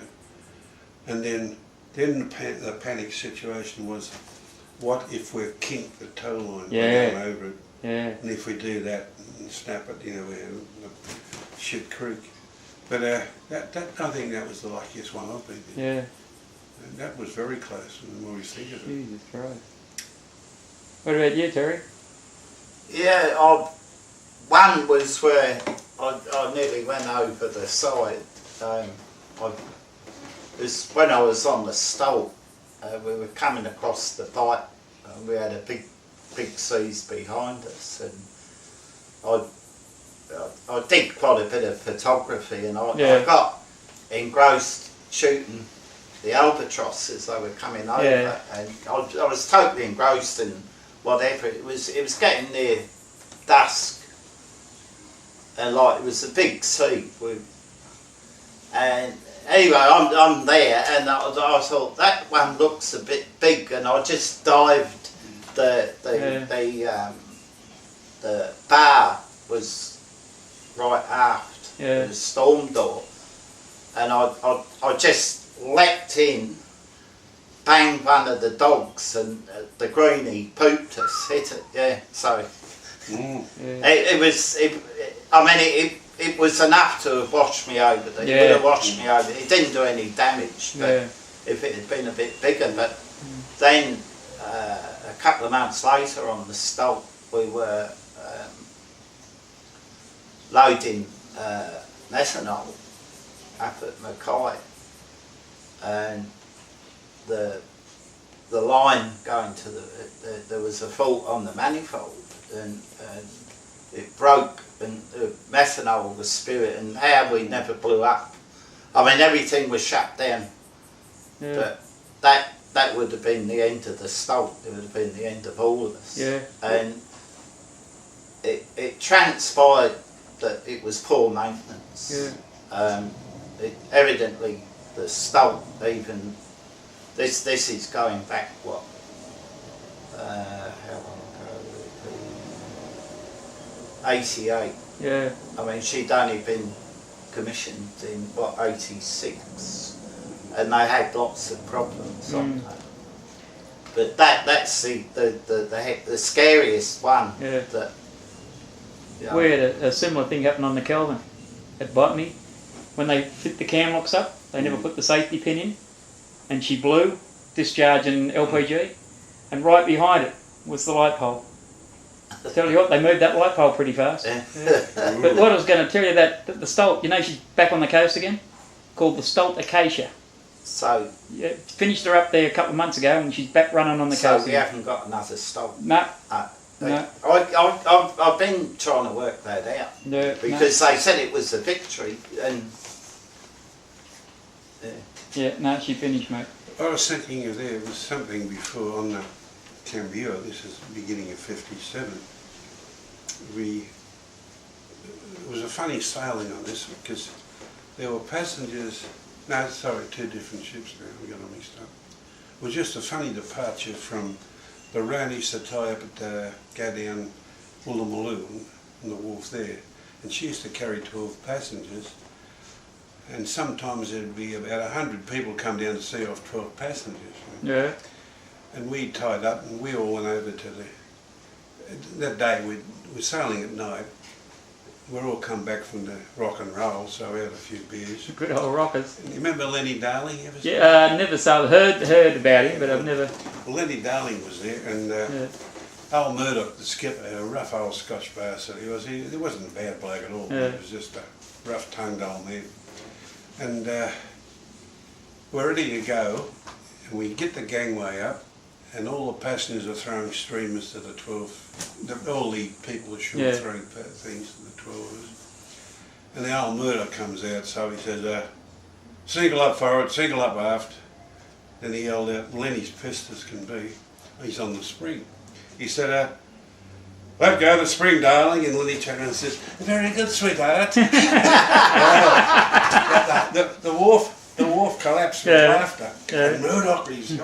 that. And then the panic situation was, what if we've kinked the tow line going over it? Yeah. And if we do that and snap it, we're in a shit creek. But I think that was the luckiest one I've been in. Yeah. And that was very close when we always think of it. Jesus Christ. What about you, Terry? Yeah, one was where I nearly went over the side. It was when I was on the Stolt. We were coming across the Bight, and we had a big seas behind us, and I did quite a bit of photography, and I got engrossed shooting the albatross as they were coming over, and I was totally engrossed in whatever it was. It was getting near dusk, and it was a big sea, and anyway, I'm there, and I thought that one looks a bit big, and I just dived. The bar was right aft, the storm door, and I just leapt in, banged one of the dogs, and the greenie pooped us, hit it, so it was enough to have washed me over. It would have washed me over. It didn't do any damage, but if it had been a bit bigger. But then a couple of months later on the Stolt, we were loading methanol up at Mackay, and the line going to there was a fault on the manifold, and it broke, and the methanol was spewing, and how we never blew up. I mean, everything was shut down, but that would have been the end of the Stolt. It would have been the end of all of us. Yeah. And it transpired that it was poor maintenance. Yeah. Evidently, the Stolt, even this is going back what? How long ago? 88. Yeah. I mean, she'd only been commissioned in what, 86, and they had lots of problems on that. But that's the scariest one. Yeah. That, you know, we had a similar thing happen on the Kelvin at Botany. When they fit the cam locks up, they never put the safety pin in, and she blew, discharging LPG, and right behind it was the light pole. Tell you what, they moved that light pole pretty fast. Yeah. But what I was going to tell you, that the Stolt, you know, she's back on the coast again, called the Stolt Acacia. So yeah, finished her up there a couple of months ago, and she's back running on the coast. So we haven't got another Stolt. No. No. I've been trying to work that out. No, because they said it was a Victory, and yeah, no, she finished, mate. I was thinking of there was something before on the Cambio. This is the beginning of '57. It was a funny sailing on this because there were passengers. No, sorry, two different ships now. We got them mixed up. It was just a funny departure from the Rhone used to tie up at go down Woolloomooloo on the wharf there, and she used to carry 12 passengers, and sometimes there'd be about 100 people come down to see off 12 passengers. Right? Yeah. And we tied up, and we all went over to that day we were sailing at night. We're all come back from the rock and roll, so we had a few beers. Good old rockers. And you remember Lenny Darling? Yeah, never saw, heard about him, but I've never. Well, Lenny Darling was there, and Al Murdoch, the skipper, a rough old Scotch bastard. He wasn't a bad bloke at all. Yeah. He was just a rough-tongued old man. And we're ready to go, and we get the gangway up, and all the passengers are throwing streamers to the 12. All the people ashore throwing things to the 12. And the old Murdoch comes out, so he says, single up forward, single up aft. Then he yelled out, Lenny's pissed as can be. He's on the spring. He said, let go the spring, darling. And Lenny turned around and says, very good, sweetheart. The wharf collapsed with laughter. Yeah. And Murdoch, he's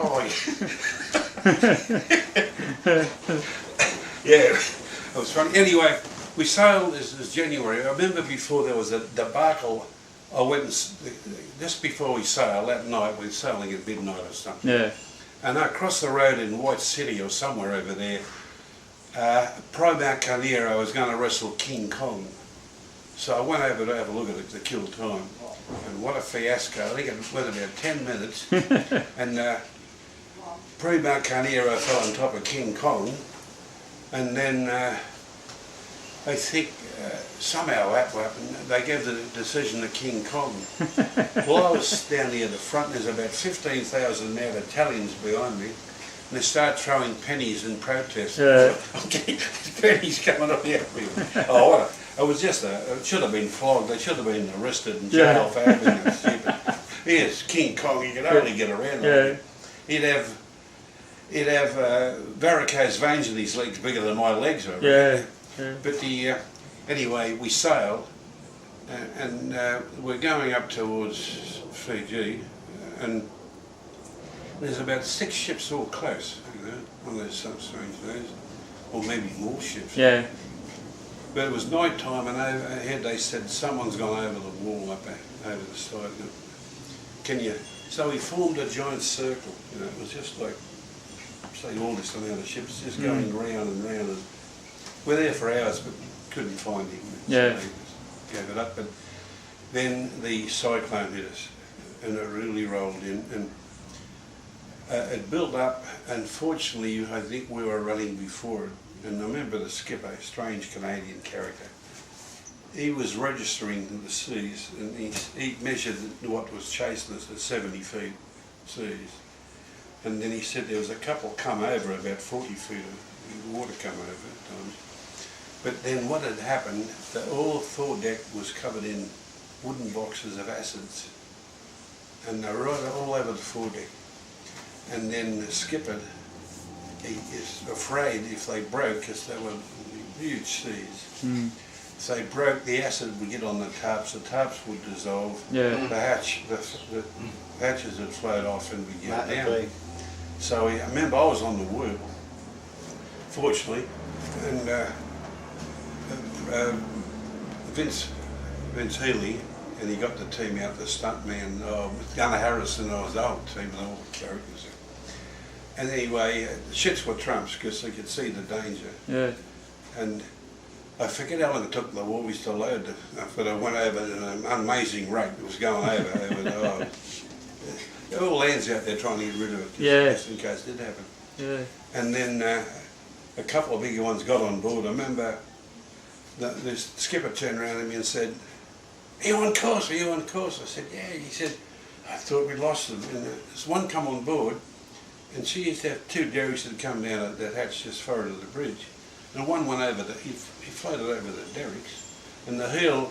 yeah, it was funny. Anyway, we sailed as January. I remember before there was a debacle. I went just before we sailed that night. We were sailing at midnight or something. Yeah. And I crossed the road in White City or somewhere over there. Pro Mount Carnero was going to wrestle King Kong. So I went over to have a look at it to kill time. And what a fiasco. I think it went about 10 minutes. And Pro Mount Carnero fell on top of King Kong. And then I think somehow that happened. They gave the decision to King Kong. Well, I was down near the front. There's about 15,000 mad Italians behind me. And they start throwing pennies in protest. Yeah. Okay, pennies coming up the outfield. Oh, what it was just it should have been flogged. They should have been arrested and jailed for having that stupid. Yes, King Kong, you could only get around him. He'd have varicose veins in his legs bigger than my legs are. Yeah. But anyway, we sailed, and we're going up towards Fiji, and there's about 6 ships all close, you know, one of those strange days, or maybe more ships. Yeah. But it was night time, and overhead they said someone's gone over the wall up over the side. Can you? So we formed a giant circle. You know, it was just like, say, all this amount of ships just going round and round. And we're there for hours, but couldn't find him. Yeah. So gave it up. But then the cyclone hit us, and it really rolled in. And it built up. Unfortunately, I think we were running before it. And I remember the skipper, a strange Canadian character. he was registering the seas, and he measured what was chasing us at 70 feet seas. And then he said there was a couple come over about 40 feet of water come over at times. But then what had happened, all the foredeck was covered in wooden boxes of acids. And they were right all over the foredeck. And then the skipper, he is afraid if they broke, because they were huge seas. Mm. If they broke, the acid would get on the tarps would dissolve. Yeah. The hatches would float off and we'd get down. So I remember I was on the work, fortunately, and Vince Healy, and he got the team out, the stuntman, with Gunnar Harrison, I was the whole team and all the characters. And anyway, the shits were trumps because they could see the danger. Yeah. And I forget how long it took the Warwies to load, but I went over at an amazing rate. It was going over. There were all hands out there trying to get rid of it, just in case it did happen. Yeah. And then a couple of bigger ones got on board. I remember the skipper turned around at me and said, "Are you on course? Are you on course?" I said, "Yeah." He said, "I thought we'd lost them." And there's one come on board, and she used to have 2 derricks that come down at that hatch just forward of the bridge. And one went over he floated over the derricks, and the heel,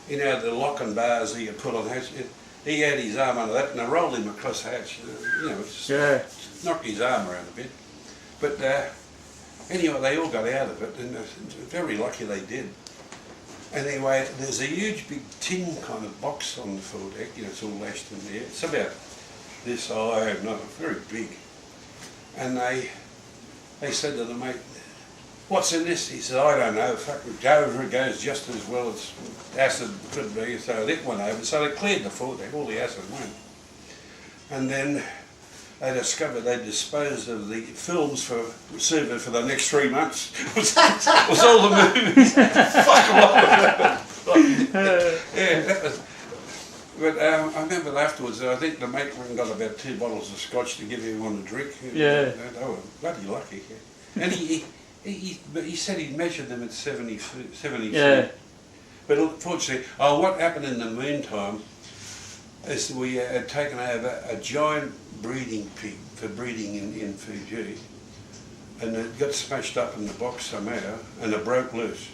the lock and bars he had put on the hatch, he had his arm under that, and I rolled him across the hatch. Just knocked his arm around a bit. But anyway, they all got out of it, and very lucky they did. Anyway, there's a huge big tin kind of box on the foredeck, it's all lashed in there. It's about this high, not very big. And they said to the mate, "What's in this?" He said, "I don't know, fucking go over, it goes just as well as acid could be." So that went over, so they cleared the foredeck, all the acid went. And then they discovered they disposed of the films for Super for the next 3 months. was all the movies. Fuck them all. Yeah, that was. But I remember afterwards, I think the mate went and got about 2 bottles of scotch to give everyone a drink. Yeah. They were bloody lucky. Yeah. And he said he measured them at 70 feet. But unfortunately, what happened in the meantime is we had taken over a giant breeding pig for breeding in Fiji, and it got smashed up in the box somehow, and it broke loose.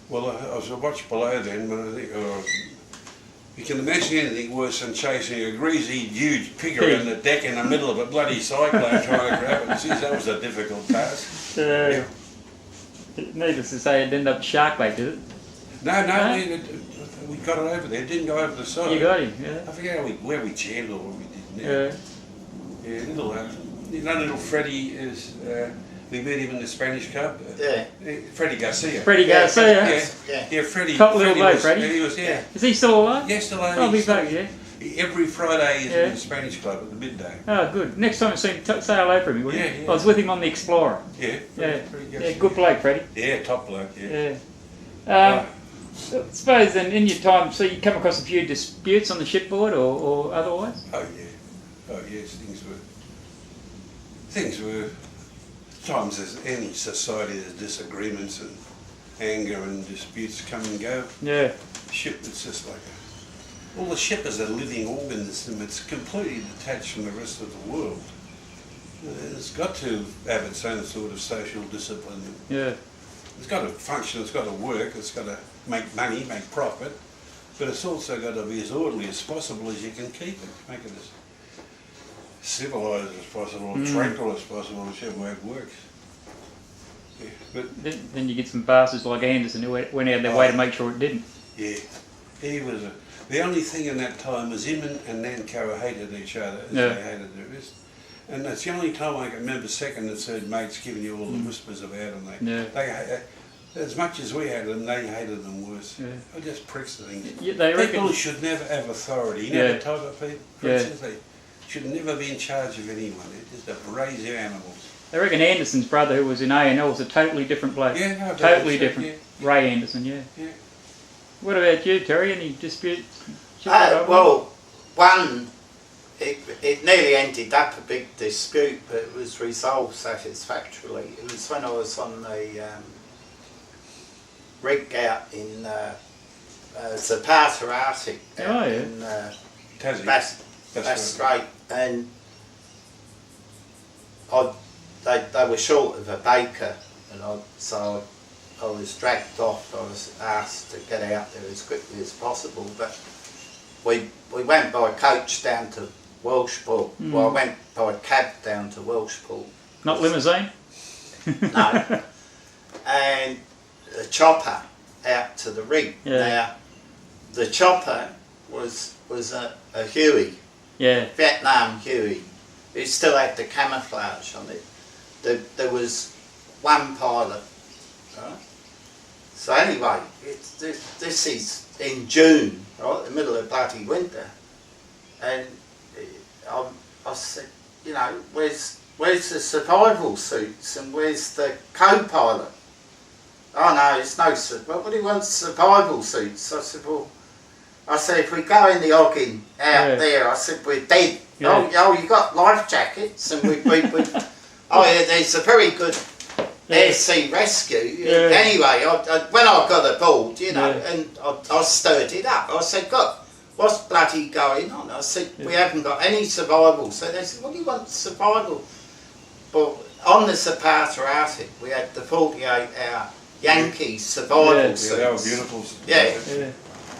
Well, I was a watch below then, but I think, you can imagine anything worse than chasing a greasy, huge pig around the deck in the middle of a bloody cyclone trying to grab it. Jeez, that was a difficult task. Needless to say, it ended up shark bait, did it? No, we got it over there. It didn't go over the side. You got him, yeah. I forget where we jammed or what we did now. Yeah, little Freddie is. We met him in the Spanish Cup. Freddie Garcia. Freddie Garcia. Yeah, Freddie. Top little bloke, Freddie. He was, yeah. Is he still alive? Yeah, still alive. Oh, he's back, yeah. Every Friday he's in the Spanish Club at the midday. Oh, good. Next time I see him, say hello for me, will you? Yeah. I was with him on the Explorer. Yeah. Good bloke, Freddie. Yeah, top bloke, yeah. I suppose then in your time, so you come across a few disputes on the shipboard or otherwise? Oh yes, things were, times as any society there's disagreements and anger and disputes come and go. Yeah. Ship, it's just like all the shippers are living organisms. It's completely detached from the rest of the world. It's got to have its own sort of social discipline. Yeah. It's got to function, it's got to work, it's got to make money, make profit, but it's also got to be as orderly as possible as you can keep it, make it as civilised as possible, tranquil as possible, whichever way it works. Yeah, but then you get some bastards like Anderson who went out of their way to make sure it didn't. Yeah, he was the only thing in that time was him and Nanko hated each other as they hated the rest. And that's the only time I can remember second and third mates giving you all the whispers about them. They as much as we hated them, they hated them worse. Yeah. They're just pricks, I think. People should never have authority. You know the type of people? For instance, they should never be in charge of anyone. They're just abrasive animals. I reckon Anderson's brother, who was in A&L, was a totally different bloke. Yeah, no, totally different. Yeah. Ray Anderson, yeah. What about you, Terry? Any dispute? Well, one, it nearly ended up a big dispute, but it was resolved satisfactorily. It was when I was on the rig out in the Parter Arctic in Bass Strait, and they were short of a baker, and so I was dragged off. I was asked to get out there as quickly as possible, but we went by coach down to Welshpool. Well, I went by cab down to Welshpool. Not limousine? No. And a chopper out to the rig. Now, the chopper was a Huey, Vietnam Huey. It still had the camouflage on it. There was one pilot. Right? So anyway, this is in June, right, the middle of bloody winter, and I said, you know, where's the survival suits and where's the co-pilot? Oh no, it's no. Well, what do you want survival suits? I said, well, if we go in the Oggin out there, I said, we're dead. Yeah. Oh, you got life jackets, and we oh yeah, there's a very good air sea rescue. Anyway, when I got aboard, you know, and I stirred it up. I said, God, what's bloody going on? I said, we haven't got any survival. So they said, what do you want survival? But on the Zapata Arctic, we had the 48-hour Yankee survival suits. Yeah, they were beautiful. Yeah.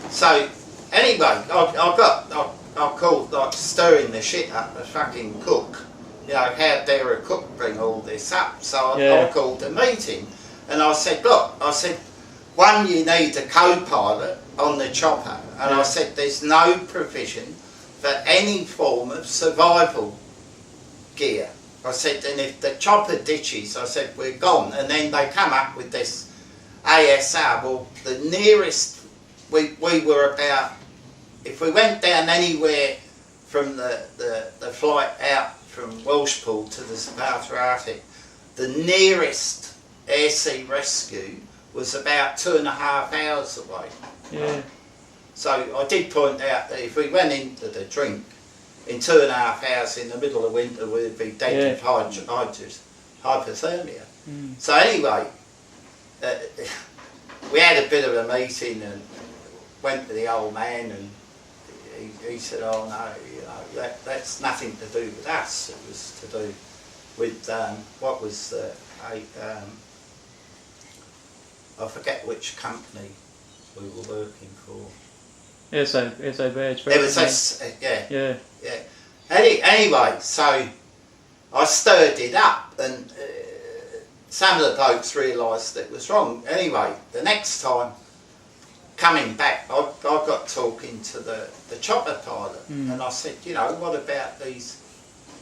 So anyway, I called like stirring the shit up the fucking cook. You know, how dare a cook bring all this up? So I called a meeting, and I said, look, one, you need a co-pilot on the chopper, and I said, there's no provision for any form of survival gear. I said, and if the chopper ditches, I said, we're gone. And then they come up with this ASR. Well, the nearest, we were about, if we went down anywhere from the flight out from Welshpool to the Zapata Arctic, the nearest air sea rescue was about 2.5 hours away. Yeah. So I did point out that if we went into the drink in 2.5 hours in the middle of winter, we'd be dead of hypothermia. So anyway, we had a bit of a meeting and went to the old man, and he said, oh no, you know, that's nothing to do with us. It was to do with what was the I forget which company we were working for. SUA It was yeah. Anyway, so I stirred it up, and some of the blokes realised it was wrong. Anyway, the next time coming back, I got talking to the chopper pilot, and I said, you know, what about these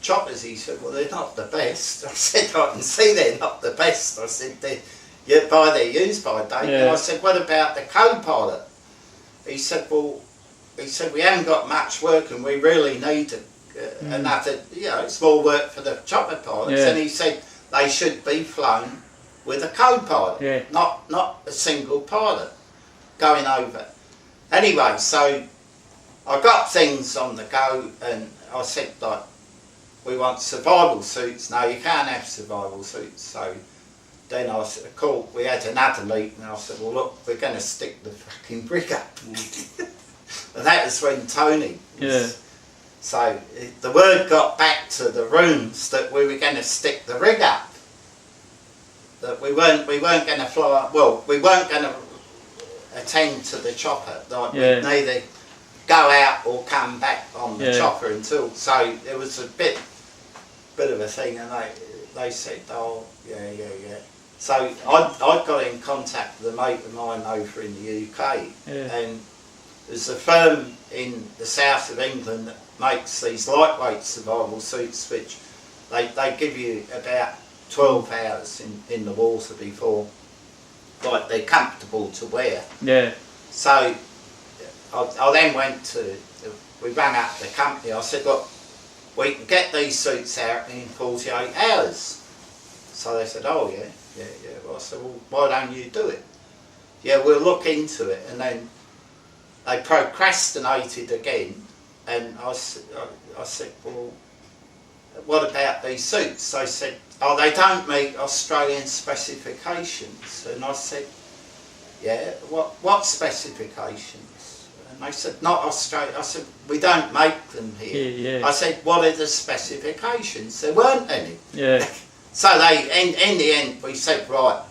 choppers? He said, well, they're not the best. I said, I can see they're not the best. I said, by their use-by date. And I said, what about the co-pilot? He said, well, we haven't got much work, and we really need another, you know, it's more work for the chopper pilots. And he said they should be flown with a co-pilot, not a single pilot going over. Anyway, so I got things on the go, and I said, like, we want survival suits. No, you can't have survival suits. So then I called, we had another meeting, and I said, well look, we're going to stick the fucking rig up. And that was when Tony was, so the word got back to the rooms that we were going to stick the rig up. That we weren't going to fly, well, we weren't going to attend to the chopper, like we'd neither go out or come back on the chopper until, so it was a bit of a thing, and they said, oh, yeah. So I got in contact with a mate of mine over in the UK, and there's a firm in the south of England that makes these lightweight survival suits, which they give you about 12 hours in the water before, like, they're comfortable to wear. Yeah. So I then we rang up the company. I said, look, we can get these suits out in 48 hours. So they said, oh yeah. Well, I said, well, why don't you do it? Yeah, we'll look into it. And then they procrastinated again, and I said, well, what about these suits? They said, oh, they don't meet Australian specifications. And I said, yeah, what specifications? And they said, not Australia. I said, we don't make them here. Yeah, yeah. I said, what are the specifications? There weren't any. Yeah. So they, in the end, we said, right,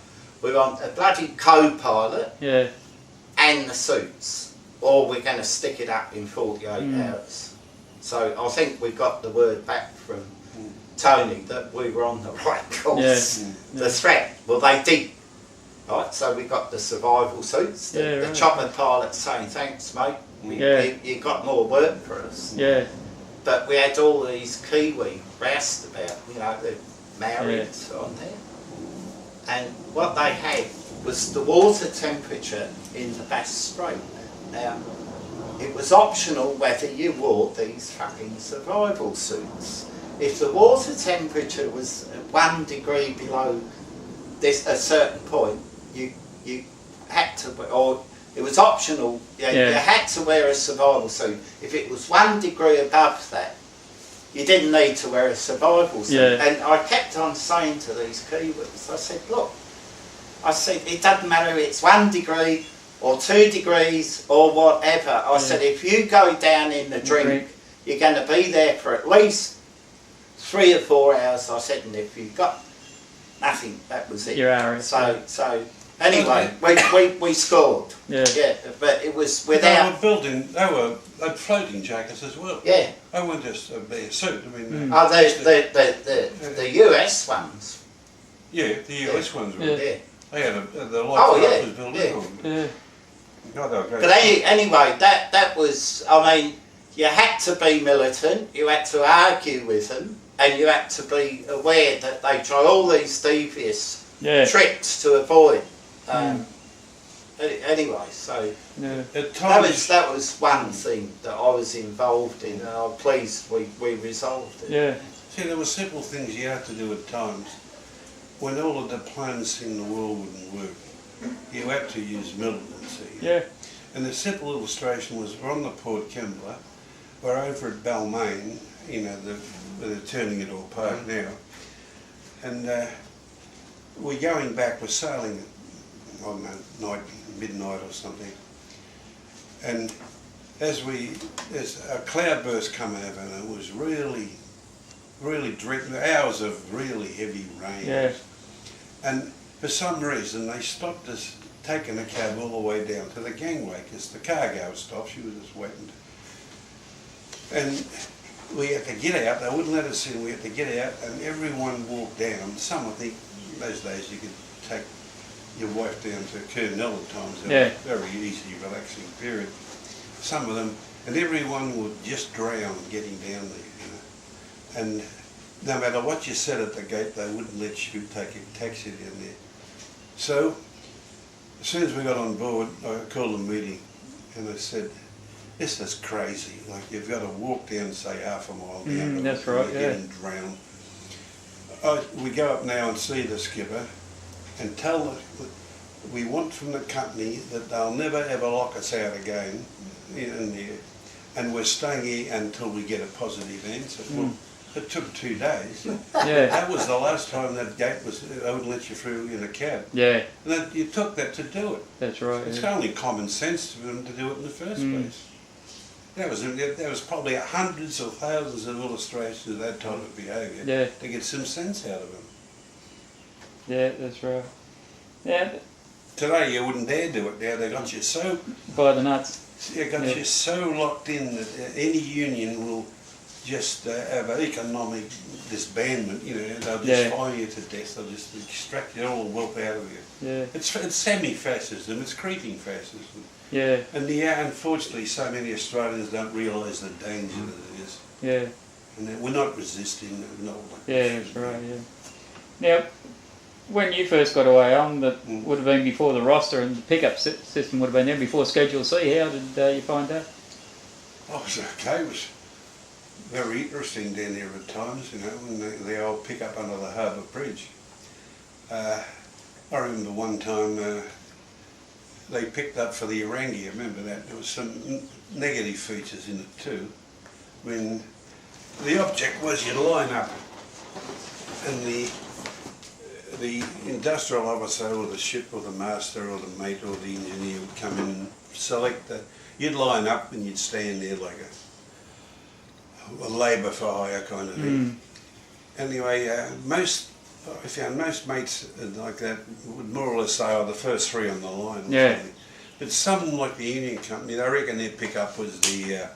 we want a bloody co-pilot, yeah, and the suits, or we're going to stick it up in 48 hours. So I think we got the word back from Tony that we were on the right course. Yeah. The threat, well, they did. Right, so we got the survival suits, the chopper pilot saying, thanks mate, you got more work for us. Yeah. But we had all these Kiwi roustabout, you know, the Maoris on there. And what they had was the water temperature in the Bass Strait. Now, it was optional whether you wore these fucking survival suits. If the water temperature was 1 degree below this a certain point, you had to, or it was optional. You had to wear a survival suit. If it was 1 degree above that, you didn't need to wear a survival suit. Yeah. And I kept on saying to these Kiwis, I said, look, I said, it doesn't matter if it's 1 degree or 2 degrees or whatever. I said, if you go down in the drink, you're going to be there for at least 3 or 4 hours. I said, and if you've got nothing, that was it. Your hours. So anyway, we scored. Yeah, but it was without. They had floating jackets as well. Yeah. They weren't just a bare suit. I mean, the US ones. Yeah, the US ones were. Yeah. They had the light was built in on them. But anyway, that was. I mean, you had to be militant. You had to argue with them, and you had to be aware that they try all these devious tricks to avoid. Anyway, so that was one thing that I was involved in, and I'm pleased we resolved it. Yeah. See, there were simple things you had to do at times when all of the plans in the world wouldn't work. You had to use militancy. Yeah. And the simple illustration was we're on the Port Kembla, we're over at Balmain, you know, they're turning it all park now, and we're going back, we're sailing, I don't know, midnight or something, and as a cloud burst come over, and it was really hours of really heavy rain. Yeah. And for some reason they stopped us taking the cab all the way down to the gangway because the cargo stopped, she was just waiting. And we had to get out, they wouldn't let us in, we had to get out, and everyone walked down. Some, I think, those days you could take your wife down to Kurnell at times. It was a very easy, relaxing period. Some of them, and everyone would just drown getting down there, you know. And no matter what you said at the gate, they wouldn't let you take a taxi down there. So, as soon as we got on board, I called a meeting, and I said, this is crazy, like you've got to walk down, say, half a mile down, that's right, you're getting drowned. We go up now and see the skipper and tell them we want from the company that they'll never ever lock us out again in there, and we're staying here until we get a positive answer. Well, it took 2 days. That was the last time that gate was, they would let you through in a cab. Yeah. And that, you took that to do it. That's right. It's only common sense for them to do it in the first place. There was probably hundreds or thousands of illustrations of that type of behaviour to get some sense out of them. Yeah, that's right. Yeah. Today you wouldn't dare do it. Now they got you so by the nuts. They got you so locked in that any union will just have an economic disbandment. You know, they'll just fire you to death. They'll just extract all the wealth out of you. Yeah. It's semi-fascism. It's creeping fascism. Yeah. And unfortunately, so many Australians don't realise the danger that it is. Yeah. And we're not resisting. That's right. Yeah. Now, when you first got away on, that would have been before the roster and the pickup system would have been there before Schedule C. How did you find that? Oh, it was okay. It was very interesting down there at times, you know, when the old pickup under the harbour bridge. I remember one time they picked up for the Orangi, remember that? There was some negative features in it too. When the object was you'd line up and the industrial officer or the ship or the master or the mate or the engineer would come in and select the, you'd line up and you'd stand there like a labour for hire kind of thing. Anyway, I found most mates like that would more or less say, oh, the first three on the line. Yeah. But some, like the union company, they reckon their pickup was the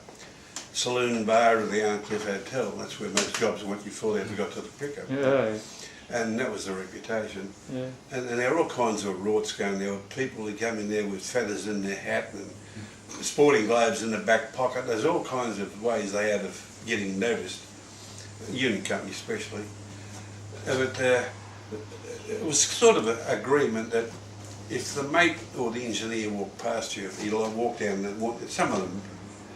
saloon bar of the Arncliffe Hotel. That's where most jobs went before they ever got to the pickup. Yeah. And that was the reputation. Yeah. And there were all kinds of rorts going. There were people who come in there with feathers in their hat and sporting globes in the back pocket. There's all kinds of ways they had of getting noticed, union company especially. But it was sort of an agreement that if the mate or the engineer walked past you, you'd walk down and some of them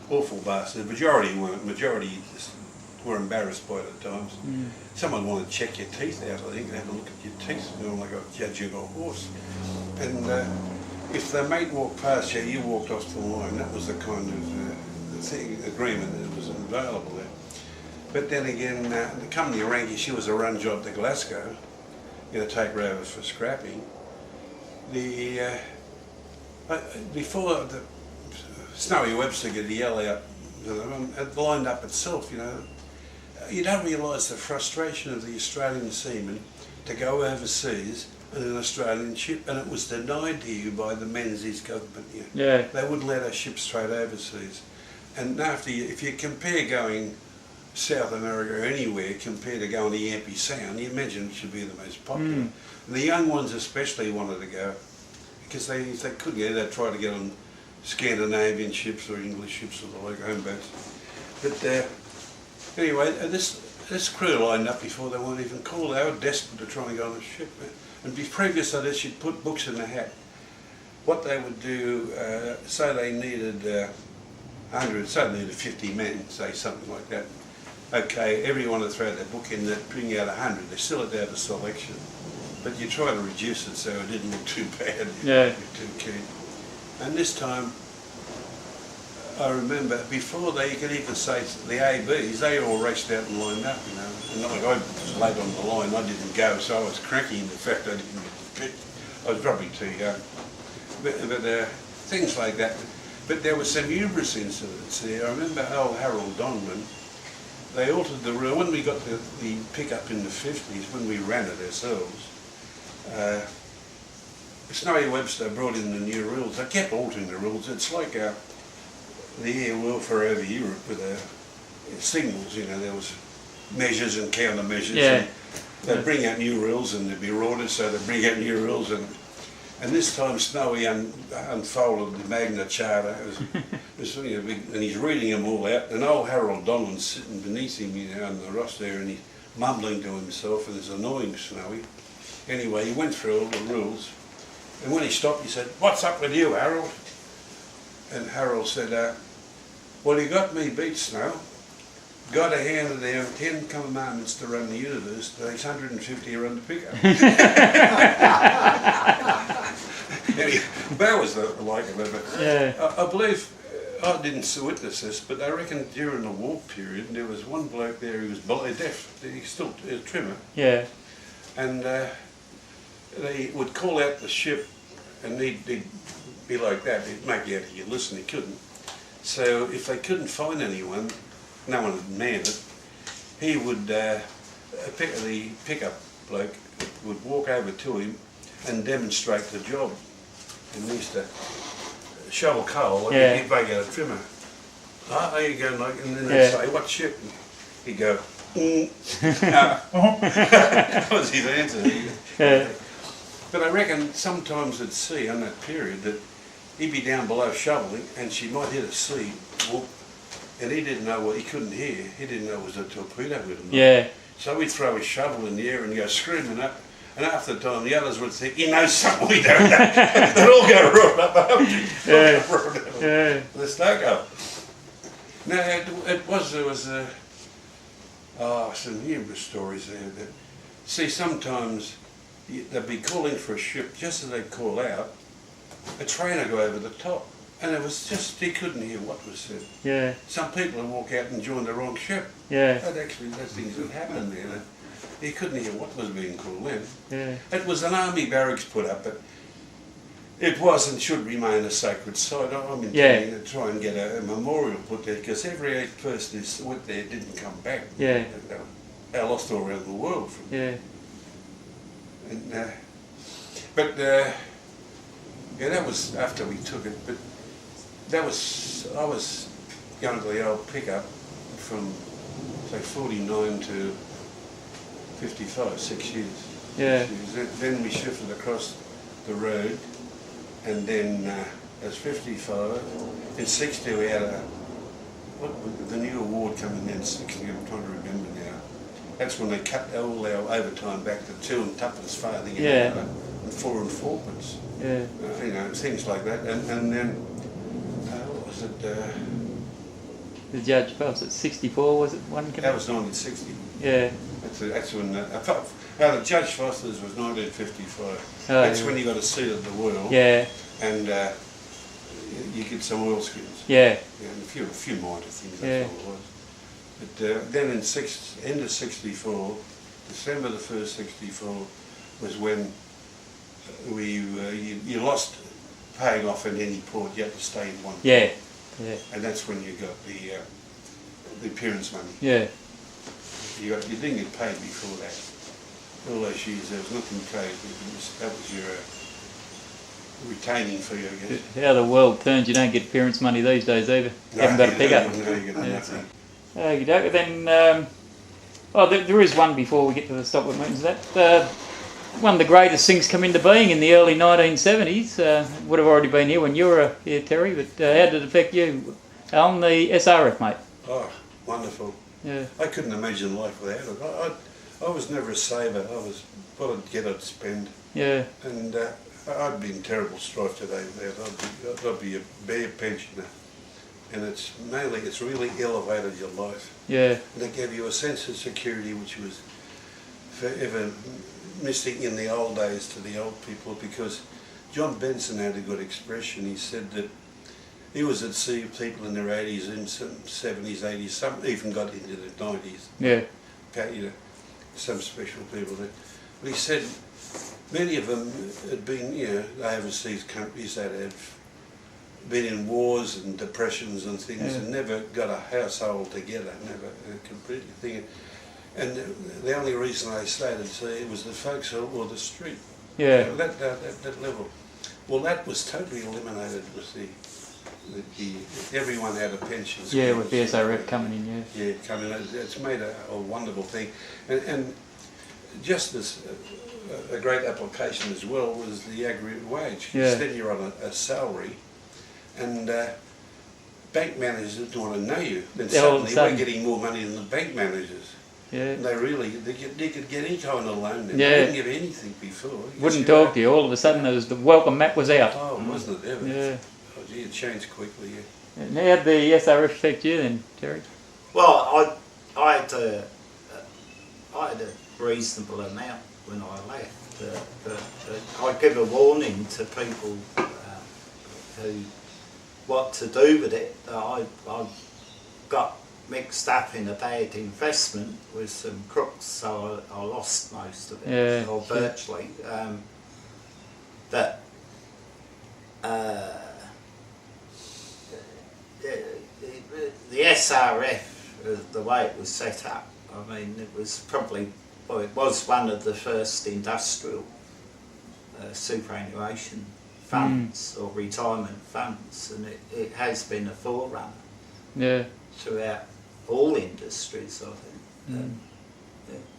awful bastards, the majority weren't, majority were embarrassed by it at times. Someone wanted to check your teeth out, I think, have a look at your teeth, you know, like a judging a horse. And if the mate walked past you, you walked off the line. That was the kind of agreement that was available there. But then again, the company rang you, she was a run job to Glasgow, going to take her over for scrapping. Before the Snowy Webster could yell out, it lined up itself, you know. You don't realise the frustration of the Australian seaman to go overseas in an Australian ship, and it was denied to you by the Menzies government. Yeah. They wouldn't let us ship straight overseas. And if you compare going South America or anywhere compared to going to Yampie Sound, you imagine it should be the most popular. The young ones especially wanted to go because if they couldn't go, they'd try to get on Scandinavian ships or English ships or the like, home boats. But anyway, this crew lined up before they weren't even called. They were desperate to try and go on a ship. And previous to this, you'd put books in the hat. What they would do, say they needed 100, say they needed 50 men, say something like that. Okay, everyone would throw their book in, they'd bring out 100. They still had to have a selection. But you try to reduce it so it didn't look too bad, too keen. And this time, I remember, before they could even say the ABs, they all raced out and lined up, you know. And like I was late on the line, I didn't go, so I was cranky in the fact I didn't get the pit. I was probably too young. But things like that. But there were some humorous incidents there. I remember old Harold Donman, they altered the rule. When we got the pickup in the 50s, when we ran it ourselves, Snowy Webster brought in the new rules. They kept altering the rules. It's like the air welfare over Europe with signals, you know, there was measures and countermeasures. Yeah. They'd bring out new rules and there'd be orders, so they'd bring out new rules. And this time Snowy unfolded the Magna Charta. You know, and he's reading them all out. And old Harold Donlan's sitting beneath him, you know, on the ross there, and he's mumbling to himself, and it's annoying Snowy. Anyway, he went through all the rules. And when he stopped, he said, "What's up with you, Harold?" And Harold said, "Well, you got me beat, Snow. God handed down 10 commandments to run the universe, but 150 to run the pickup." Anyway, that was the like of it. Yeah. I believe, I didn't witness this, but I reckon during the war period, there was one bloke there who was deaf. He's still a trimmer. Yeah. And they would call out the ship, and he'd be like that. He'd make you out you listen. He couldn't. So if they couldn't find anyone, no one would man it. He would the pickup bloke would walk over to him and demonstrate the job. And he used to shovel coal, and he'd make out a trimmer. "Oh, there you go," like, and then they'd say, "What ship?" And he'd go, That was his answer. Yeah. But I reckon sometimes at sea on that period that he'd be down below shoveling and she might hit a sea, and he didn't know what he couldn't hear. He didn't know it was a torpedo with him. Yeah. So he'd throw his shovel in the air and go screaming up. And after the time, the others would think, "You know something we don't know." They'd all go right up after him. Yeah. The stucco. No, there was some humorous stories there. That, see, sometimes they'd be calling for a ship, just as they'd call out, a train would go over the top. And it was just, he couldn't hear what was said. Yeah. Some people would walk out and join the wrong ship. Yeah. Those things that happened there. He couldn't hear what was being called then. Yeah. It was an army barracks put up, but it was and should remain a sacred site. I'm intending to try and get a memorial put there, because every 8th person who went there didn't come back. Yeah. They lost all around the world. Yeah. And, that was after we took it. But I was going to the old pickup from say 49 to 55, 6 years. Yeah. 6 years. Then we shifted across the road, and then as 55, in 60 we had the new award coming in 60. I'm trying to remember now. That's when they cut all our overtime back to 2 and tuppence farthing an hour and 4 and 4pence. Yeah. Things like that, and then what was it? The judge passed at 64, was it? That was 1960. Yeah. That's when the Judge Foster's was 1955. That's when you got a seat at the wheel. Yeah. And you get some oilskins. Yeah. And a few minor things. That's all it was. But then in end of 64, December the 1st, 64 was when you lost paying off in any port. You had to stay in one. Yeah. Port. Yeah. And that's when you got the appearance money. Yeah. You didn't get paid before that. All those years there was nothing paid. That was your retaining fee, I guess. How the world turns, you don't get appearance money these days either. You haven't got a pickup. No, you get nothing. Okay, then, there is one before we get to the stop-work meetings. That one of the greatest things come into being in the early 1970s. Would have already been here when you were here, Terry, but how did it affect you? On the SRF, mate. Oh, wonderful. Yeah. I couldn't imagine life without it. I was never a saver. I was what I'd get, I'd spend. Yeah. And I'd be in terrible strife today without it. I'd be a bare pensioner. And it's really elevated your life. Yeah. And it gave you a sense of security which was forever missing in the old days to the old people, because John Benson had a good expression. He said that he was at sea, people in their 80s, in some 70s, 80s, some even got into the 90s. Yeah. Some special people did. But he said many of them had been, overseas countries that had been in wars and depressions and things, and never got a household together, never a complete thing. And the only reason they stayed at sea was the folks or the street. Yeah. That level. Well, that was totally eliminated with everyone had a pension. Yeah, with the SRF coming in, Yeah, coming in. It's made a wonderful thing. And just as a great application as well was the aggregate wage. Yeah. Then you're on a salary, and bank managers didn't want to know you. Then suddenly we're getting more money than the bank managers. Yeah. And they could get any kind of loan now. Yeah. They didn't give anything before. Wouldn't talk to you. All of a sudden, the welcome mat was out. Oh, wasn't it ever? Yeah. Oh, gee, it changed quickly. Yeah. And how did the SRF affect you then, Terry? Well, I had a reasonable amount when I left. I give a warning to people who what to do with it. I got mixed up in a bad investment with some crooks, so I lost most of it, or virtually. The SRF, the way it was set up, I mean, it was one of the first industrial superannuation funds or retirement funds, and it has been a forerunner throughout all industries, I think.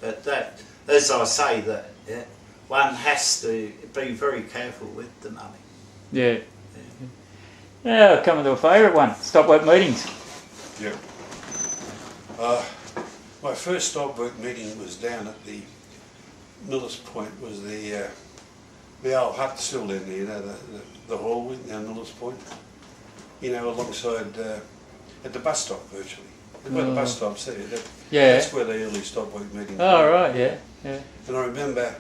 But that, as I say, that one has to be very careful with the money. Yeah. Now, coming to a favourite one, stop work meetings. Yeah. My first stop work meeting was down at the Miller's Point. Was the old hut still in there, the hall down Miller's Point. Alongside at the bus stop virtually. Where the bus stop's there. That's where the early stop work meetings were. Oh, right, yeah. And I remember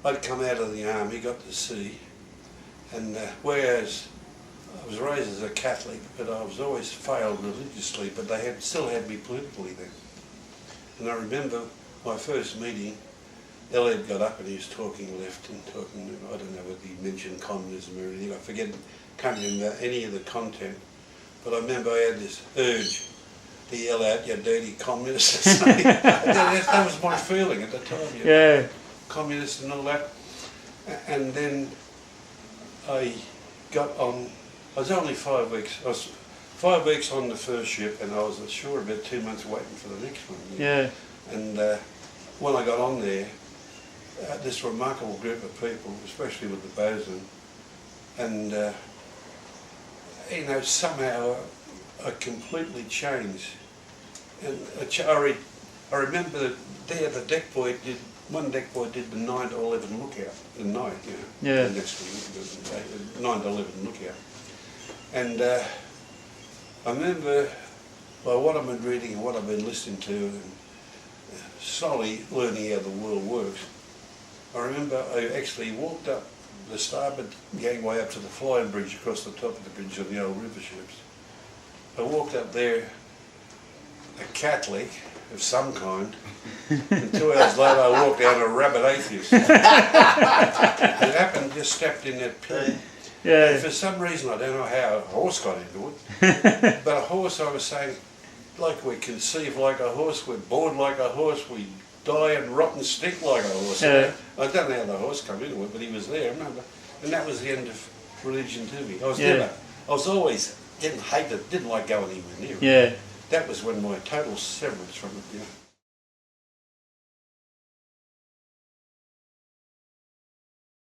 I'd come out of the army, got to sea, and whereas I was raised as a Catholic, but I was always failed religiously, but they still had me politically then. And I remember my first meeting, Elliot got up and he was talking left and talking, I don't know whether he mentioned communism or anything, I forget, can't remember any of the content, but I remember I had this urge to yell out, "You dirty communist," or something. That was my feeling at the time, yeah. Communist and all that. And then I got on, I was only 5 weeks, I was 5 weeks on the first ship and I was sure about 2 months waiting for the next one. Yeah. And when I got on there, this remarkable group of people, especially with the bosun, and you know, somehow I completely changed. And I remember that there the deck boy did, one deck boy did the 9 to 11 lookout at night, you know. Yeah. The next thing, 9 to 11 lookout. And I remember by what I've been reading and what I've been listening to and slowly learning how the world works, I remember I actually walked up the starboard gangway up to the flying bridge across the top of the bridge on the old river ships. I walked up there, a Catholic of some kind, and 2 hours later I walked out a rabid atheist. It happened, just stepped in that pit. Yeah. And for some reason, I don't know how a horse got into it, but a horse, I was saying, like we conceive like a horse, we're born like a horse, we die and rot and stink like a horse. Yeah. I don't know how the horse came into it, but he was there, remember? And that was the end of religion to me. I was always, didn't like going anywhere near it. Yeah. That was when my total severance from it, you know.